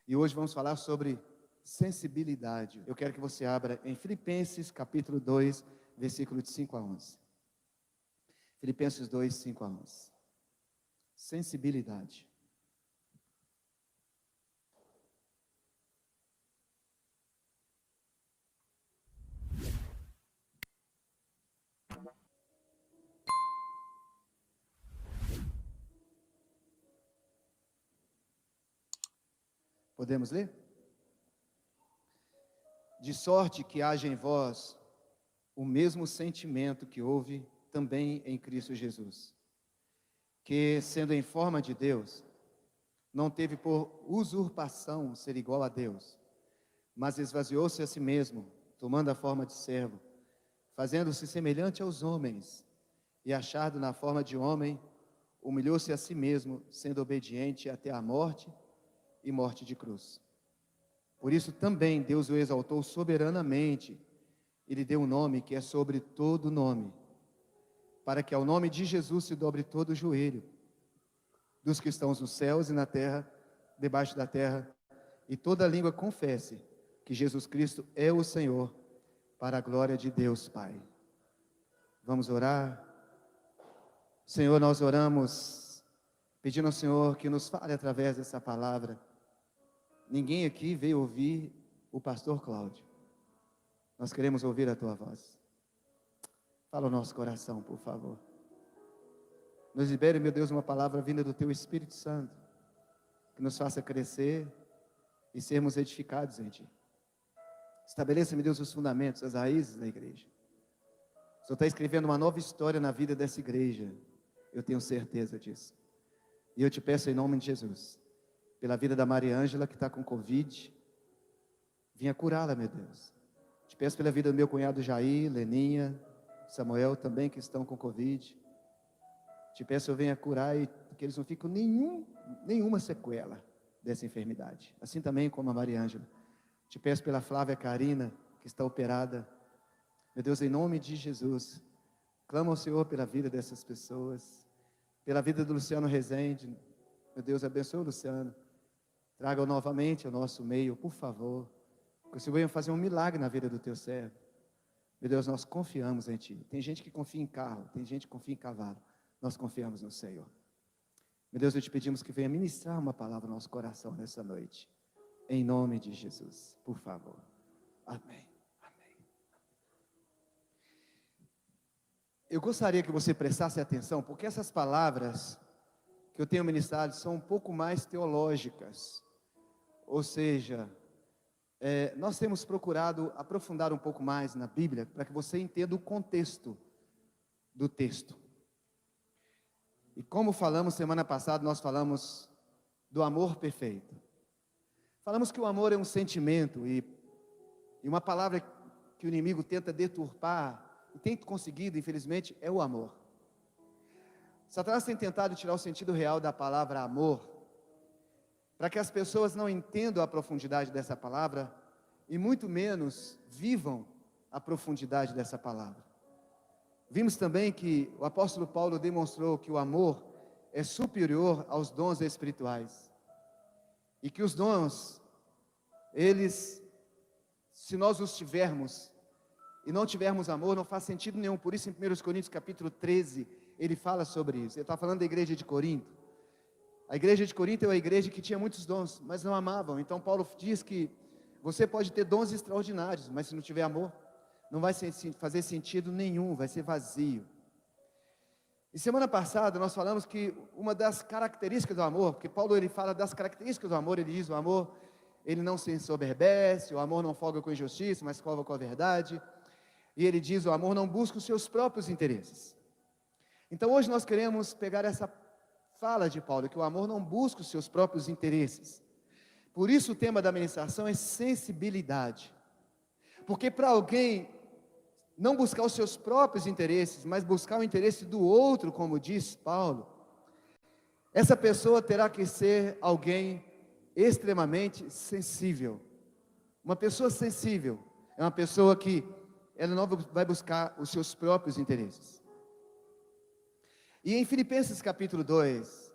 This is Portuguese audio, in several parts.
E hoje vamos falar sobre sensibilidade. Eu quero que você abra em Filipenses capítulo 2, versículo de 5 a 11. Filipenses 2, 5 a 11. Sensibilidade. Podemos ler? De sorte que haja em vós o mesmo sentimento que houve também em Cristo Jesus, que, sendo em forma de Deus, não teve por usurpação ser igual a Deus, mas esvaziou-se a si mesmo, tomando a forma de servo, fazendo-se semelhante aos homens, e achado na forma de homem, humilhou-se a si mesmo, sendo obediente até a morte e morte de cruz. Por isso também Deus o exaltou soberanamente e lhe deu um nome que é sobre todo nome, para que ao nome de Jesus se dobre todo o joelho, dos que estão nos céus e na terra, debaixo da terra, e toda língua confesse que Jesus Cristo é o Senhor, para a glória de Deus Pai. Vamos orar? Senhor, nós oramos, pedindo ao Senhor que nos fale através dessa palavra. Ninguém aqui veio ouvir o pastor Cláudio. Nós queremos ouvir a tua voz. Fala o nosso coração, por favor. Nos libere, meu Deus, uma palavra vinda do teu Espírito Santo, que nos faça crescer e sermos edificados em ti. Estabeleça, meu Deus, os fundamentos, as raízes da igreja. O Senhor está escrevendo uma nova história na vida dessa igreja. Eu tenho certeza disso. E eu te peço em nome de Jesus, pela vida da Maria Ângela, que está com Covid, vinha curá-la, meu Deus. Te peço pela vida do meu cunhado Jair, Leninha, Samuel também, que estão com Covid. Te peço, eu venha curar e que eles não fiquem nenhuma sequela dessa enfermidade. Assim também como a Maria Ângela. Te peço pela Flávia Karina, que está operada. Meu Deus, em nome de Jesus, clamo ao Senhor pela vida dessas pessoas, pela vida do Luciano Rezende. Meu Deus, abençoe o Luciano. Traga-o novamente ao nosso meio, por favor. Que o Senhor venha fazer um milagre na vida do teu servo. Meu Deus, nós confiamos em ti. Tem gente que confia em carro, tem gente que confia em cavalo. Nós confiamos no Senhor. Meu Deus, eu te pedimos que venha ministrar uma palavra no nosso coração nessa noite. Em nome de Jesus, por favor. Amém. Amém. Eu gostaria que você prestasse atenção, porque essas palavras que eu tenho ministrado são um pouco mais teológicas. Ou seja, nós temos procurado aprofundar um pouco mais na Bíblia, para que você entenda o contexto do texto. E como falamos semana passada, nós falamos do amor perfeito. Falamos que o amor é um sentimento, e uma palavra que o inimigo tenta deturpar, e tem conseguido, infelizmente, é o amor. Satanás tem tentado tirar o sentido real da palavra amor, para que as pessoas não entendam a profundidade dessa palavra, e muito menos vivam a profundidade dessa palavra. Vimos também que o apóstolo Paulo demonstrou que o amor é superior aos dons espirituais, e que os dons, eles, se nós os tivermos, e não tivermos amor, não faz sentido nenhum. Por isso em 1 Coríntios capítulo 13, ele fala sobre isso. Ele está falando da igreja de Corinto. A igreja de Corinto é uma igreja que tinha muitos dons, mas não amavam. Então Paulo diz que você pode ter dons extraordinários, mas se não tiver amor, não vai fazer sentido nenhum, vai ser vazio. E semana passada nós falamos que uma das características do amor, porque Paulo ele fala das características do amor, ele diz: o amor, ele não se ensoberbece, o amor não folga com injustiça, mas folga com a verdade. E ele diz: o amor não busca os seus próprios interesses. Então hoje nós queremos pegar essa fala de Paulo, que o amor não busca os seus próprios interesses. Por isso o tema da ministração é sensibilidade. Porque para alguém não buscar os seus próprios interesses, mas buscar o interesse do outro, como diz Paulo, essa pessoa terá que ser alguém extremamente sensível. Uma pessoa sensível é uma pessoa que ela não vai buscar os seus próprios interesses. E em Filipenses capítulo 2,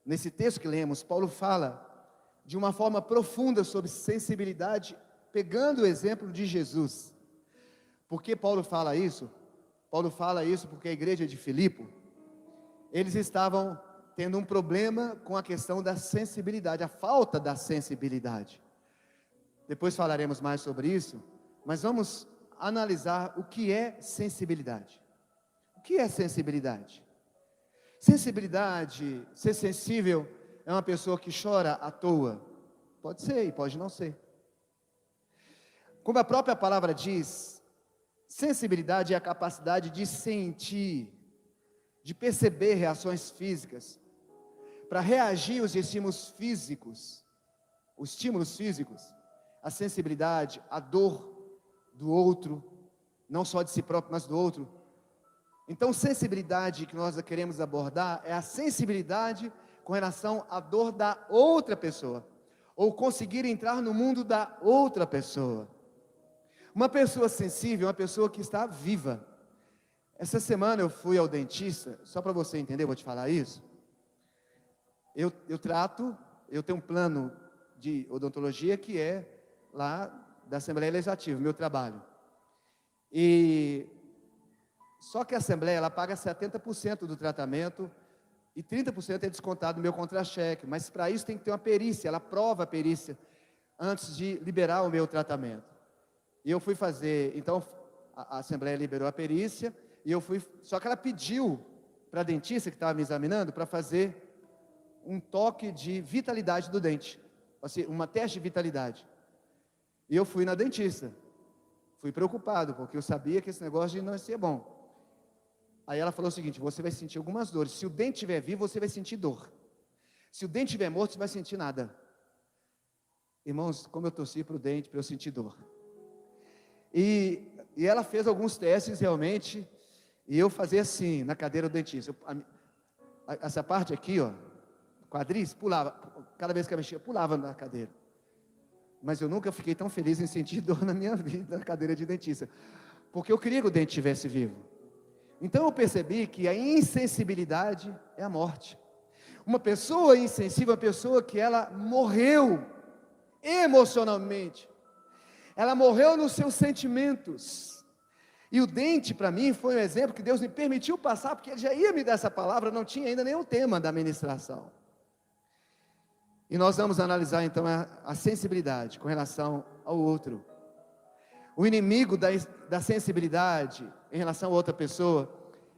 nesse texto que lemos, Paulo fala de uma forma profunda sobre sensibilidade, pegando o exemplo de Jesus. Por que Paulo fala isso? Paulo fala isso porque a igreja de Filipe, eles estavam tendo um problema com a questão da sensibilidade, a falta da sensibilidade. Depois falaremos mais sobre isso, mas vamos analisar o que é sensibilidade. O que é sensibilidade? Sensibilidade, ser sensível, é uma pessoa que chora à toa. Pode ser e pode não ser. Como a própria palavra diz, sensibilidade é a capacidade de sentir, de perceber reações físicas, para reagir aos estímulos físicos, a sensibilidade, a dor do outro, não só de si próprio, mas do outro. Então, sensibilidade que nós queremos abordar é a sensibilidade com relação à dor da outra pessoa, ou conseguir entrar no mundo da outra pessoa. Uma pessoa sensível é uma pessoa que está viva. Essa semana eu fui ao dentista, só para você entender, eu vou te falar isso. Eu tenho um plano de odontologia que é lá da Assembleia Legislativa, meu trabalho. Só que a Assembleia, ela paga 70% do tratamento e 30% é descontado do meu contra-cheque, mas para isso tem que ter uma perícia, ela prova a perícia antes de liberar o meu tratamento. E eu fui fazer, então a Assembleia liberou a perícia, e eu fui, só que ela pediu para a dentista que estava me examinando, para fazer um toque de vitalidade do dente, assim, uma teste de vitalidade. E eu fui na dentista, fui preocupado, porque eu sabia que esse negócio não ia ser bom. Aí ela falou o seguinte: você vai sentir algumas dores, se o dente estiver vivo, você vai sentir dor, se o dente estiver morto, você vai sentir nada. Irmãos, como eu torci para o dente, para eu sentir dor. E ela fez alguns testes realmente, e eu fazia assim, na cadeira do dentista, essa parte aqui, ó, quadris, pulava, cada vez que eu mexia, pulava na cadeira. Mas eu nunca fiquei tão feliz em sentir dor na minha vida, na cadeira de dentista, porque eu queria que o dente estivesse vivo. Então eu percebi que a insensibilidade é a morte. Uma pessoa insensível é uma pessoa que ela morreu emocionalmente, ela morreu nos seus sentimentos. E o dente, para mim, foi um exemplo que Deus me permitiu passar, porque Ele já ia me dar essa palavra, não tinha ainda nenhum tema da ministração. E nós vamos analisar então a sensibilidade com relação ao outro. O inimigo da sensibilidade em relação a outra pessoa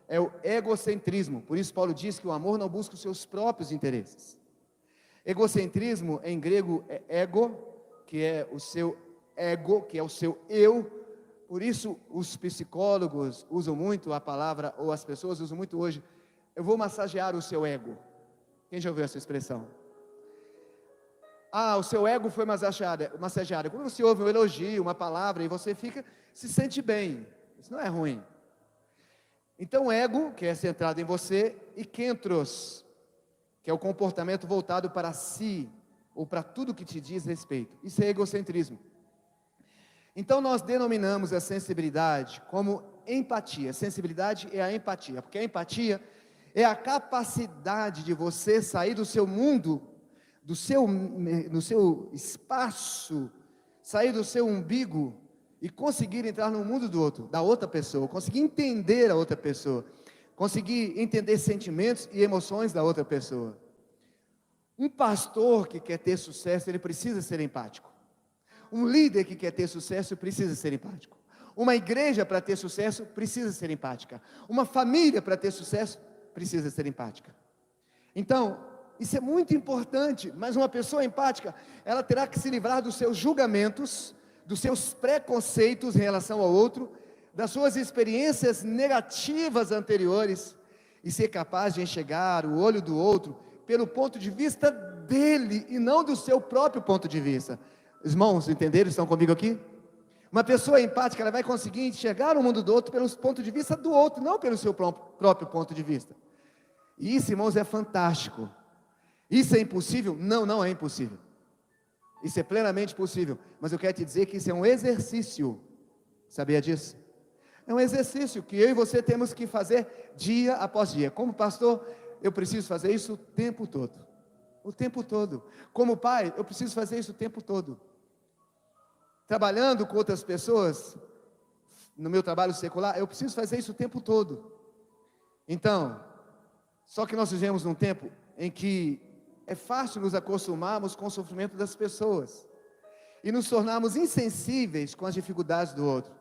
é o egocentrismo. Por isso Paulo diz que o amor não busca os seus próprios interesses. Egocentrismo em grego é ego, que é o seu ego, que é o seu eu. Por isso os psicólogos usam muito a palavra, ou as pessoas usam muito hoje: eu vou massagear o seu ego. Quem já ouviu essa expressão? O seu ego foi massageado. Quando você ouve um elogio, uma palavra, e você se sente bem. Isso não é ruim. Então, ego, que é centrado em você, e kentros, que é o comportamento voltado para si, ou para tudo que te diz respeito. Isso é egocentrismo. Então, nós denominamos a sensibilidade como empatia. Sensibilidade é a empatia, porque a empatia é a capacidade de você sair do seu mundo, do seu espaço, sair do seu umbigo e conseguir entrar no mundo da outra pessoa, conseguir entender a outra pessoa, conseguir entender sentimentos e emoções da outra pessoa. Um pastor que quer ter sucesso, ele precisa ser empático. Um líder que quer ter sucesso precisa ser empático. Uma igreja para ter sucesso precisa ser empática. Uma família para ter sucesso precisa ser empática. Então, isso é muito importante, mas uma pessoa empática, ela terá que se livrar dos seus julgamentos, dos seus preconceitos em relação ao outro, das suas experiências negativas anteriores, e ser capaz de enxergar o olho do outro pelo ponto de vista dele, e não do seu próprio ponto de vista. Irmãos, entenderam? Estão comigo aqui? Uma pessoa empática, ela vai conseguir enxergar o mundo do outro pelo ponto de vista do outro, não pelo seu próprio ponto de vista. E isso, irmãos, é fantástico. Isso é impossível? Não, não é impossível. Isso é plenamente possível, mas eu quero te dizer que isso é um exercício. Sabia disso? É um exercício que eu e você temos que fazer dia após dia. Como pastor, eu preciso fazer isso o tempo todo. O tempo todo. Como pai, eu preciso fazer isso o tempo todo. Trabalhando com outras pessoas, no meu trabalho secular, eu preciso fazer isso o tempo todo. Então, só que nós vivemos num tempo em que é fácil nos acostumarmos com o sofrimento das pessoas e nos tornarmos insensíveis com as dificuldades do outro.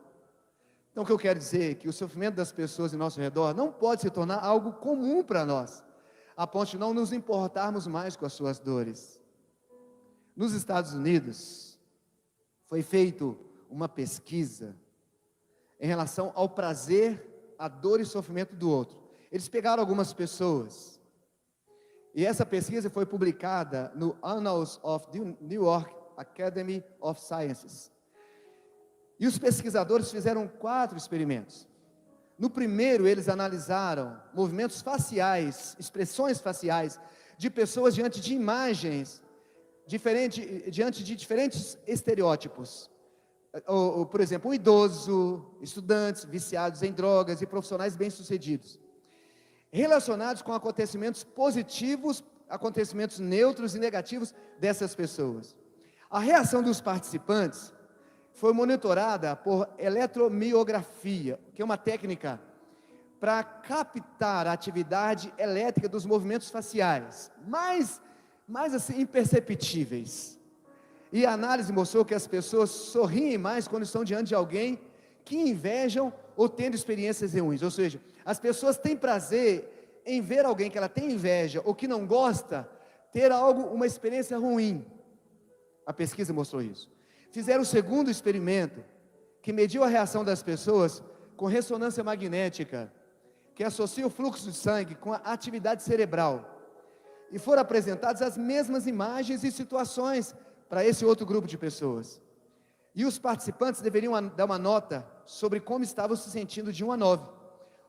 Então, o que eu quero dizer é que o sofrimento das pessoas em nosso redor não pode se tornar algo comum para nós, a ponto de não nos importarmos mais com as suas dores. Nos Estados Unidos, foi feita uma pesquisa em relação ao prazer, a dor e sofrimento do outro. Eles pegaram algumas pessoas, e essa pesquisa foi publicada no Annals of the New York Academy of Sciences. E os pesquisadores fizeram 4 experimentos. No primeiro, eles analisaram movimentos faciais, expressões faciais, de pessoas diante de imagens, diante de diferentes estereótipos. Por exemplo, um idoso, estudantes viciados em drogas e profissionais bem-sucedidos, relacionados com acontecimentos positivos, acontecimentos neutros e negativos dessas pessoas. A reação dos participantes foi monitorada por eletromiografia, que é uma técnica para captar a atividade elétrica dos movimentos faciais, mais assim imperceptíveis. E a análise mostrou que as pessoas sorriem mais quando estão diante de alguém que invejam ou tendo experiências ruins. Ou seja, as pessoas têm prazer em ver alguém que ela tem inveja ou que não gosta ter uma experiência ruim. A pesquisa mostrou isso. Fizeram o segundo experimento, que mediu a reação das pessoas com ressonância magnética, que associa o fluxo de sangue com a atividade cerebral. E foram apresentadas as mesmas imagens e situações para esse outro grupo de pessoas. E os participantes deveriam dar uma nota sobre como estavam se sentindo de 1 a 9.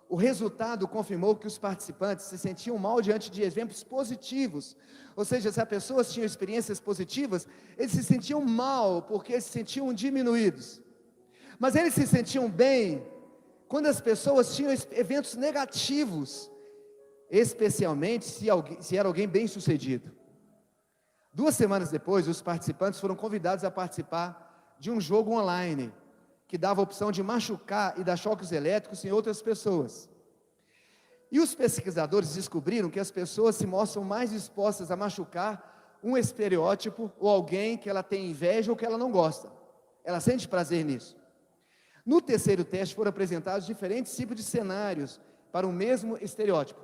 O resultado confirmou que os participantes se sentiam mal diante de exemplos positivos. Ou seja, se as pessoas tinham experiências positivas, eles se sentiam mal porque se sentiam diminuídos. Mas eles se sentiam bem quando as pessoas tinham eventos negativos, especialmente se era alguém bem sucedido. 2 semanas depois, os participantes foram convidados a participar de um jogo online, que dava a opção de machucar e dar choques elétricos em outras pessoas. E os pesquisadores descobriram que as pessoas se mostram mais dispostas a machucar um estereótipo ou alguém que ela tem inveja ou que ela não gosta. Ela sente prazer nisso. No terceiro teste foram apresentados diferentes tipos de cenários para o mesmo estereótipo.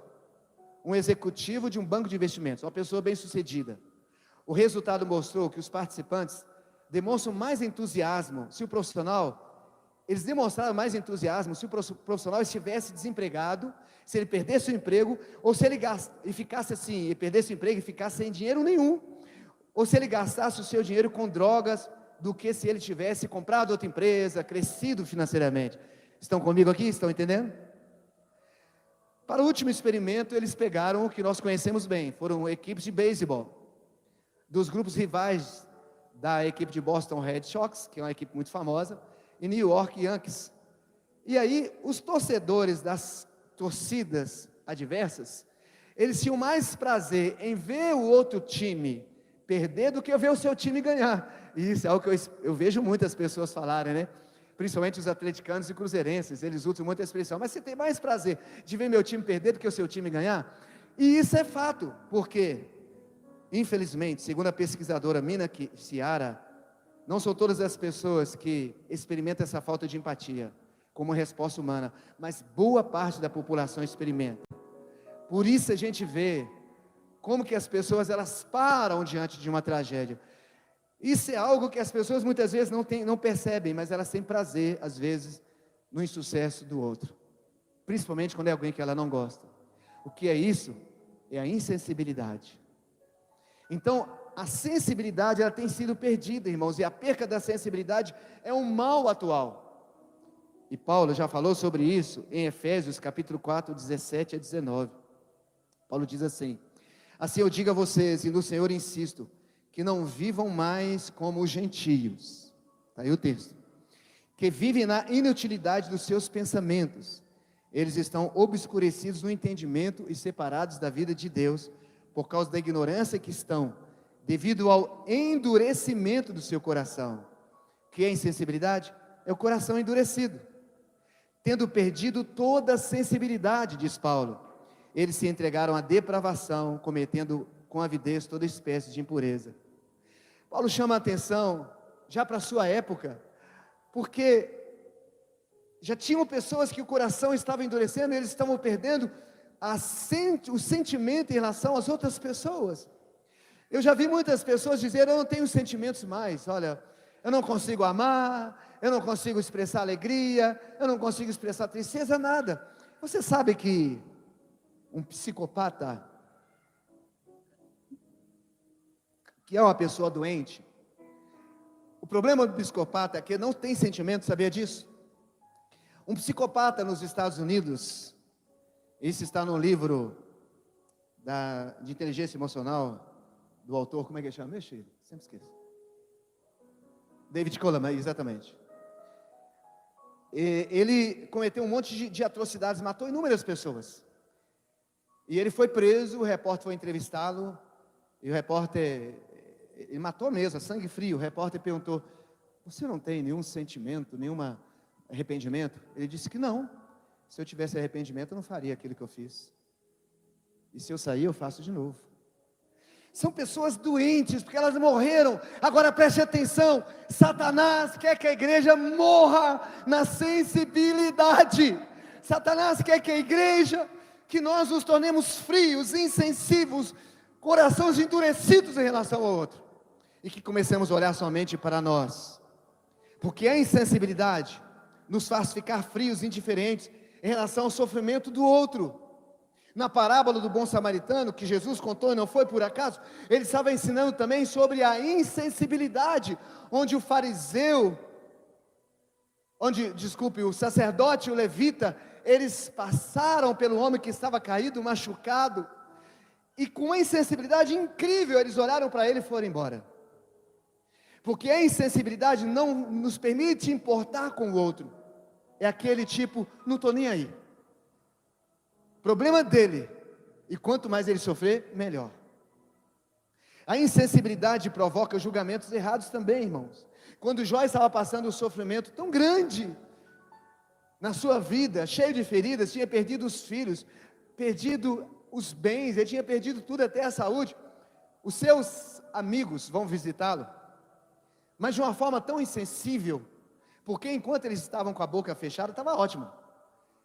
Um executivo de um banco de investimentos, uma pessoa bem-sucedida. O resultado mostrou que os participantes demonstram mais entusiasmo se o profissional... Eles demonstraram mais entusiasmo se o profissional estivesse desempregado, se ele perdesse o emprego, ou se ele ficasse assim, ele perdesse o emprego e ficasse sem dinheiro nenhum, ou se ele gastasse o seu dinheiro com drogas, do que se ele tivesse comprado outra empresa, crescido financeiramente. Estão comigo aqui? Estão entendendo? Para o último experimento, eles pegaram o que nós conhecemos bem, foram equipes de beisebol, dos grupos rivais da equipe de Boston Red Sox, que é uma equipe muito famosa, e New York Yankees. E aí, os torcedores das torcidas adversas, eles tinham mais prazer em ver o outro time perder do que ver o seu time ganhar. E isso é algo que eu vejo muitas pessoas falarem, né? Principalmente os atleticanos e cruzeirenses, eles usam muita expressão, mas você tem mais prazer de ver meu time perder do que o seu time ganhar? E isso é fato, porque, infelizmente, segundo a pesquisadora Mina Ciara, não são todas as pessoas que experimentam essa falta de empatia como resposta humana, mas boa parte da população experimenta. Por isso a gente vê como que as pessoas elas param diante de uma tragédia. Isso é algo que as pessoas muitas vezes não percebem, mas elas têm prazer, às vezes, no insucesso do outro, principalmente quando é alguém que ela não gosta. O que é isso? É a insensibilidade. Então, a sensibilidade ela tem sido perdida, irmãos, e a perca da sensibilidade é um mal atual. E Paulo já falou sobre isso em Efésios capítulo 4, 17 a 19. Paulo diz assim: assim eu digo a vocês, e no Senhor insisto, que não vivam mais como os gentios. Está aí o texto. Que vivem na inutilidade dos seus pensamentos. Eles estão obscurecidos no entendimento e separados da vida de Deus, por causa da ignorância que estão, devido ao endurecimento do seu coração. Que é a insensibilidade? É o coração endurecido. Tendo perdido toda a sensibilidade, diz Paulo, eles se entregaram à depravação, cometendo com avidez toda espécie de impureza. Paulo chama a atenção, já para a sua época, porque já tinham pessoas que o coração estava endurecendo, eles estavam perdendo o sentimento em relação às outras pessoas. Eu já vi muitas pessoas dizerem: eu não tenho sentimentos mais, olha, eu não consigo amar, eu não consigo expressar alegria, eu não consigo expressar tristeza, nada. Você sabe que um psicopata, que é uma pessoa doente, o problema do psicopata é que não tem sentimento, sabia disso? Um psicopata nos Estados Unidos, isso está no livro de inteligência emocional, do autor, como é que ele chama? Sempre esqueço. David Coleman, exatamente. Ele cometeu um monte de atrocidades, matou inúmeras pessoas. E ele foi preso, o repórter foi entrevistá-lo, e o repórter, ele matou mesmo, a sangue frio. O repórter perguntou: você não tem nenhum sentimento, nenhum arrependimento? Ele disse que não. Se eu tivesse arrependimento, eu não faria aquilo que eu fiz. E se eu sair, eu faço de novo. São pessoas doentes, porque elas morreram. Agora preste atenção: Satanás quer que a igreja morra na sensibilidade. Satanás quer que a igreja, que nós nos tornemos frios, insensíveis, corações endurecidos em relação ao outro, e que comecemos a olhar somente para nós, porque a insensibilidade nos faz ficar frios, indiferentes em relação ao sofrimento do outro. Na parábola do bom samaritano, que Jesus contou, e não foi por acaso, ele estava ensinando também sobre a insensibilidade, onde o sacerdote e o levita, eles passaram pelo homem que estava caído, machucado, e com uma insensibilidade incrível, eles olharam para ele e foram embora. Porque a insensibilidade não nos permite importar com o outro. É aquele tipo: não estou nem aí, problema dele, e quanto mais ele sofrer, melhor. A insensibilidade provoca julgamentos errados também, irmãos. Quando Jó estava passando um sofrimento tão grande na sua vida, cheio de feridas, tinha perdido os filhos, perdido os bens, ele tinha perdido tudo, até a saúde. Os seus amigos vão visitá-lo, mas de uma forma tão insensível, porque enquanto eles estavam com a boca fechada, estava ótimo.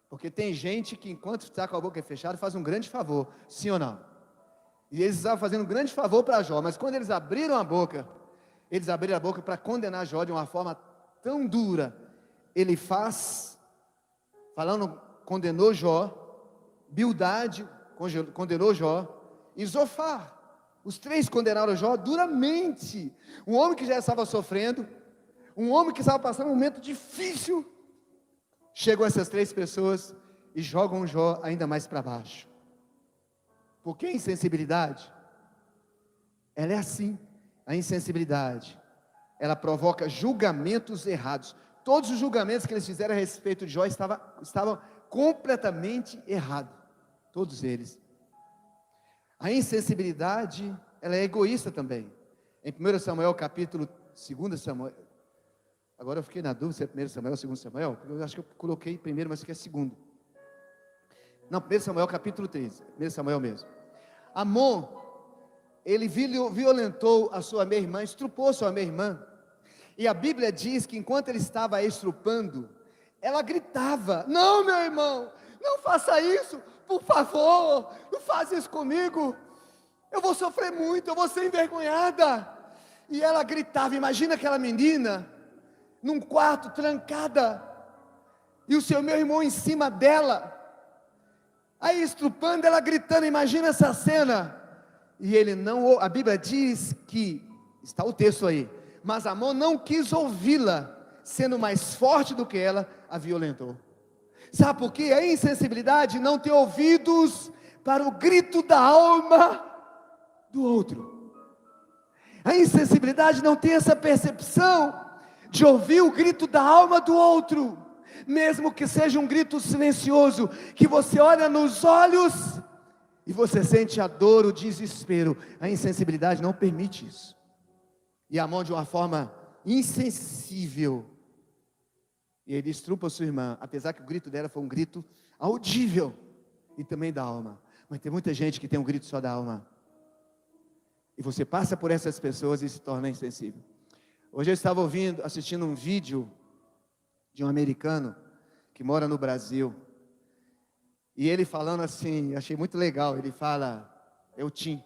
Porque tem gente que enquanto está com a boca fechada, faz um grande favor, sim ou não? E eles estavam fazendo um grande favor para Jó, mas quando eles abriram a boca para condenar Jó de uma forma tão dura. Ele condenou Jó, Bildade condenou Jó, e Zofar, os três condenaram Jó duramente. Um homem que já estava sofrendo, um homem que estava passando um momento difícil, chegam essas três pessoas e jogam Jó ainda mais para baixo. Porque a insensibilidade, ela é assim. A insensibilidade, ela provoca julgamentos errados. Todos os julgamentos que eles fizeram a respeito de Jó estavam completamente errados. Todos eles. A insensibilidade, ela é egoísta também. Em 1 Samuel capítulo 2 Samuel, agora eu fiquei na dúvida se é 1 Samuel ou 2 Samuel, eu acho que eu coloquei primeiro, mas que é segundo. Não, 1 Samuel capítulo 3, 1 Samuel mesmo. Amon, ele violentou a sua meia-irmã, estrupou sua meia-irmã, e a Bíblia diz que enquanto ele estava estrupando, ela gritava: não, meu irmão, não faça isso, por favor, não faça isso comigo, eu vou sofrer muito, eu vou ser envergonhada. E ela gritava. Imagina aquela menina num quarto, trancada, e o seu meu irmão em cima dela, aí estrupando, ela gritando. Imagina essa cena. E ele não, a Bíblia diz que, está o texto aí, mas Amon não quis ouvi-la, sendo mais forte do que ela, a violentou. Sabe por quê? A insensibilidade não tem ouvidos para o grito da alma do outro. A insensibilidade não tem essa percepção de ouvir o grito da alma do outro, mesmo que seja um grito silencioso, que você olha nos olhos e você sente a dor, o desespero, a insensibilidade não permite isso. E a mão de uma forma insensível, e ele estrupa sua irmã, apesar que o grito dela foi um grito audível, e também da alma. Mas tem muita gente que tem um grito só da alma. E você passa por essas pessoas e se torna insensível. Hoje eu estava assistindo um vídeo de um americano que mora no Brasil. E ele falando assim, achei muito legal. Ele fala, é o Tim.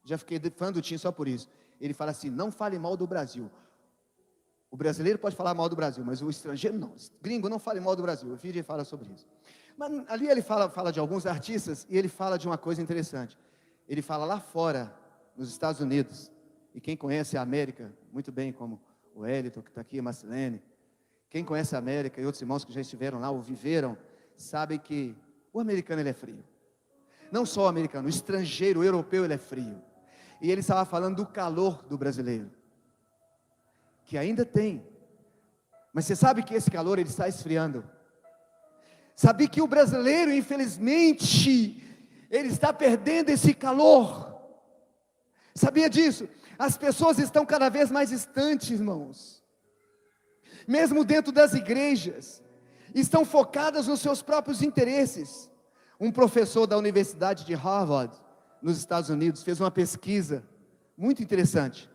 Já fiquei fã do Tim só por isso. Ele fala assim, não fale mal do Brasil. O brasileiro pode falar mal do Brasil, mas o estrangeiro não. Gringo não fale mal do Brasil. O vídeo fala sobre isso. Mas ali ele fala de alguns artistas e ele fala de uma coisa interessante. Ele fala lá fora, nos Estados Unidos, e quem conhece a América muito bem, como o Elton, que está aqui, a Marcelene, quem conhece a América e outros irmãos que já estiveram lá ou viveram, sabem que o americano ele é frio. Não só o americano, o estrangeiro, o europeu ele é frio. E ele estava falando do calor do brasileiro, que ainda tem, mas você sabe que esse calor ele está esfriando. Sabe que o brasileiro, infelizmente, ele está perdendo esse calor. Sabia disso? As pessoas estão cada vez mais distantes, irmãos. Mesmo dentro das igrejas, estão focadas nos seus próprios interesses. Um professor da Universidade de Harvard, nos Estados Unidos, fez uma pesquisa muito interessante.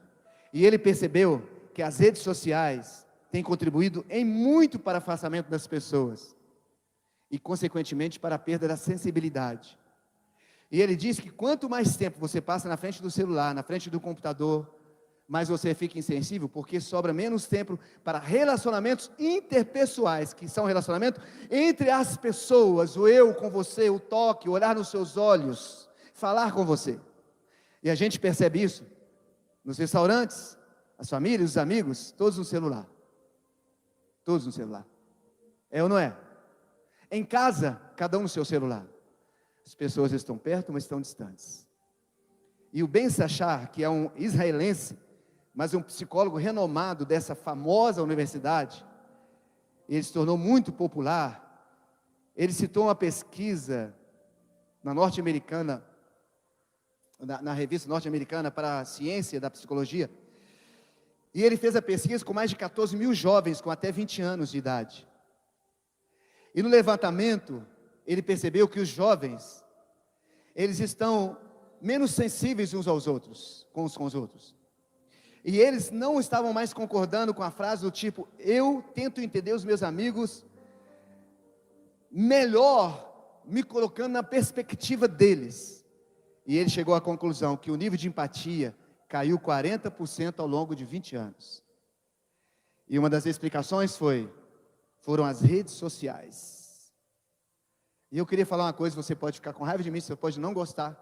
E ele percebeu que as redes sociais têm contribuído em muito para o afastamento das pessoas. E, consequentemente, para a perda da sensibilidade. E ele diz que quanto mais tempo você passa na frente do celular, na frente do computador, mais você fica insensível, porque sobra menos tempo para relacionamentos interpessoais, que são relacionamentos entre as pessoas, o eu com você, o toque, o olhar nos seus olhos, falar com você. E a gente percebe isso nos restaurantes, as famílias, os amigos, todos no celular. Todos no celular. É ou não é? Em casa, cada um no seu celular. As pessoas estão perto, mas estão distantes. E o Ben Sachar, que é um israelense, mas um psicólogo renomado dessa famosa universidade, ele se tornou muito popular. Ele citou uma pesquisa na norte-americana, na revista norte-americana para a ciência da psicologia, e ele fez a pesquisa com mais de 14 mil jovens com até 20 anos de idade. E no levantamento, ele percebeu que os jovens, eles estão menos sensíveis uns aos outros, uns com os outros. E eles não estavam mais concordando com a frase do tipo, eu tento entender os meus amigos melhor, me colocando na perspectiva deles. E ele chegou à conclusão que o nível de empatia caiu 40% ao longo de 20 anos. E uma das explicações foram as redes sociais. E eu queria falar uma coisa, você pode ficar com raiva de mim, você pode não gostar,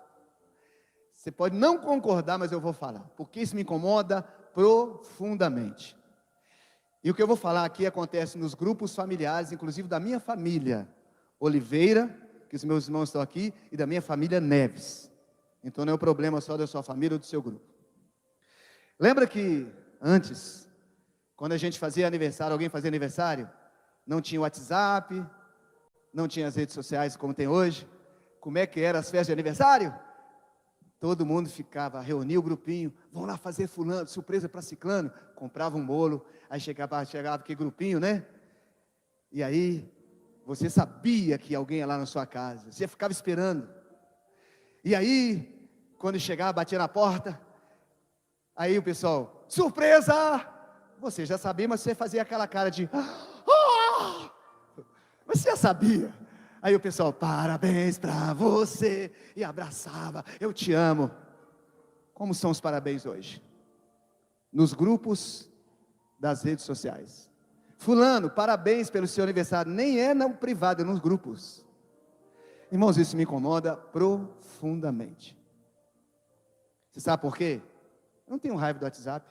você pode não concordar, mas eu vou falar, porque isso me incomoda profundamente. E o que eu vou falar aqui acontece nos grupos familiares, inclusive da minha família Oliveira, que os meus irmãos estão aqui, e da minha família Neves. Então não é um problema só da sua família ou do seu grupo. Lembra que antes, quando a gente fazia aniversário, alguém fazia aniversário, não tinha WhatsApp, não tinha as redes sociais como tem hoje. Como é que eram as festas de aniversário? Todo mundo ficava, reunia o grupinho, vamos lá fazer fulano, surpresa para ciclano, comprava um bolo, aí chegava aquele grupinho, né? E aí, você sabia que alguém ia lá na sua casa, você ficava esperando. E aí, quando chegava, batia na porta, aí o pessoal, surpresa! Você já sabia, mas você fazia aquela cara de, mas você já sabia. Aí o pessoal, parabéns para você, e abraçava, eu te amo. Como são os parabéns hoje? Nos grupos das redes sociais. Fulano, parabéns pelo seu aniversário, nem é no privado, é nos grupos. Irmãos, isso me incomoda profundamente. Você sabe por quê? Eu não tenho raiva do WhatsApp,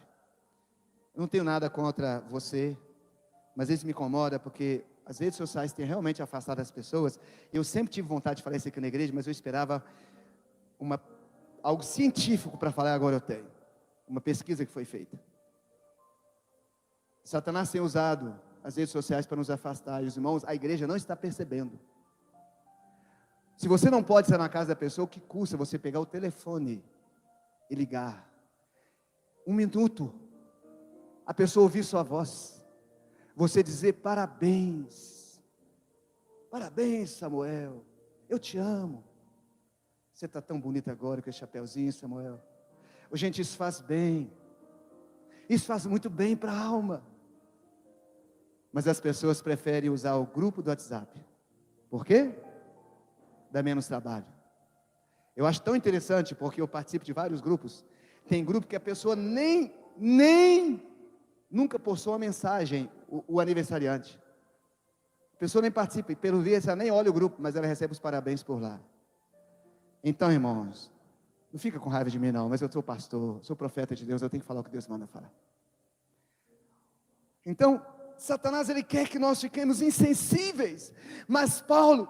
eu não tenho nada contra você, mas isso me incomoda porque as redes sociais têm realmente afastado as pessoas. Eu sempre tive vontade de falar isso aqui na igreja, mas eu esperava algo científico para falar, agora eu tenho. Uma pesquisa que foi feita. Satanás tem usado as redes sociais para nos afastar, e os irmãos, a igreja não está percebendo. Se você não pode estar na casa da pessoa, o que custa você pegar o telefone e ligar? 1 minuto, a pessoa ouvir sua voz, você dizer parabéns, parabéns Samuel, eu te amo, você está tão bonita agora com esse chapeuzinho, Samuel. Gente, isso faz bem, isso faz muito bem para a alma. Mas as pessoas preferem usar o grupo do WhatsApp. Por quê? Dá menos trabalho. Eu acho tão interessante, porque eu participo de vários grupos. Tem grupo que a pessoa nunca postou uma mensagem, o aniversariante. A pessoa nem participa, e pelo visto ela nem olha o grupo, mas ela recebe os parabéns por lá. Então, irmãos, não fica com raiva de mim não, mas eu sou pastor, sou profeta de Deus, eu tenho que falar o que Deus manda falar. Então, Satanás, ele quer que nós fiquemos insensíveis, mas Paulo,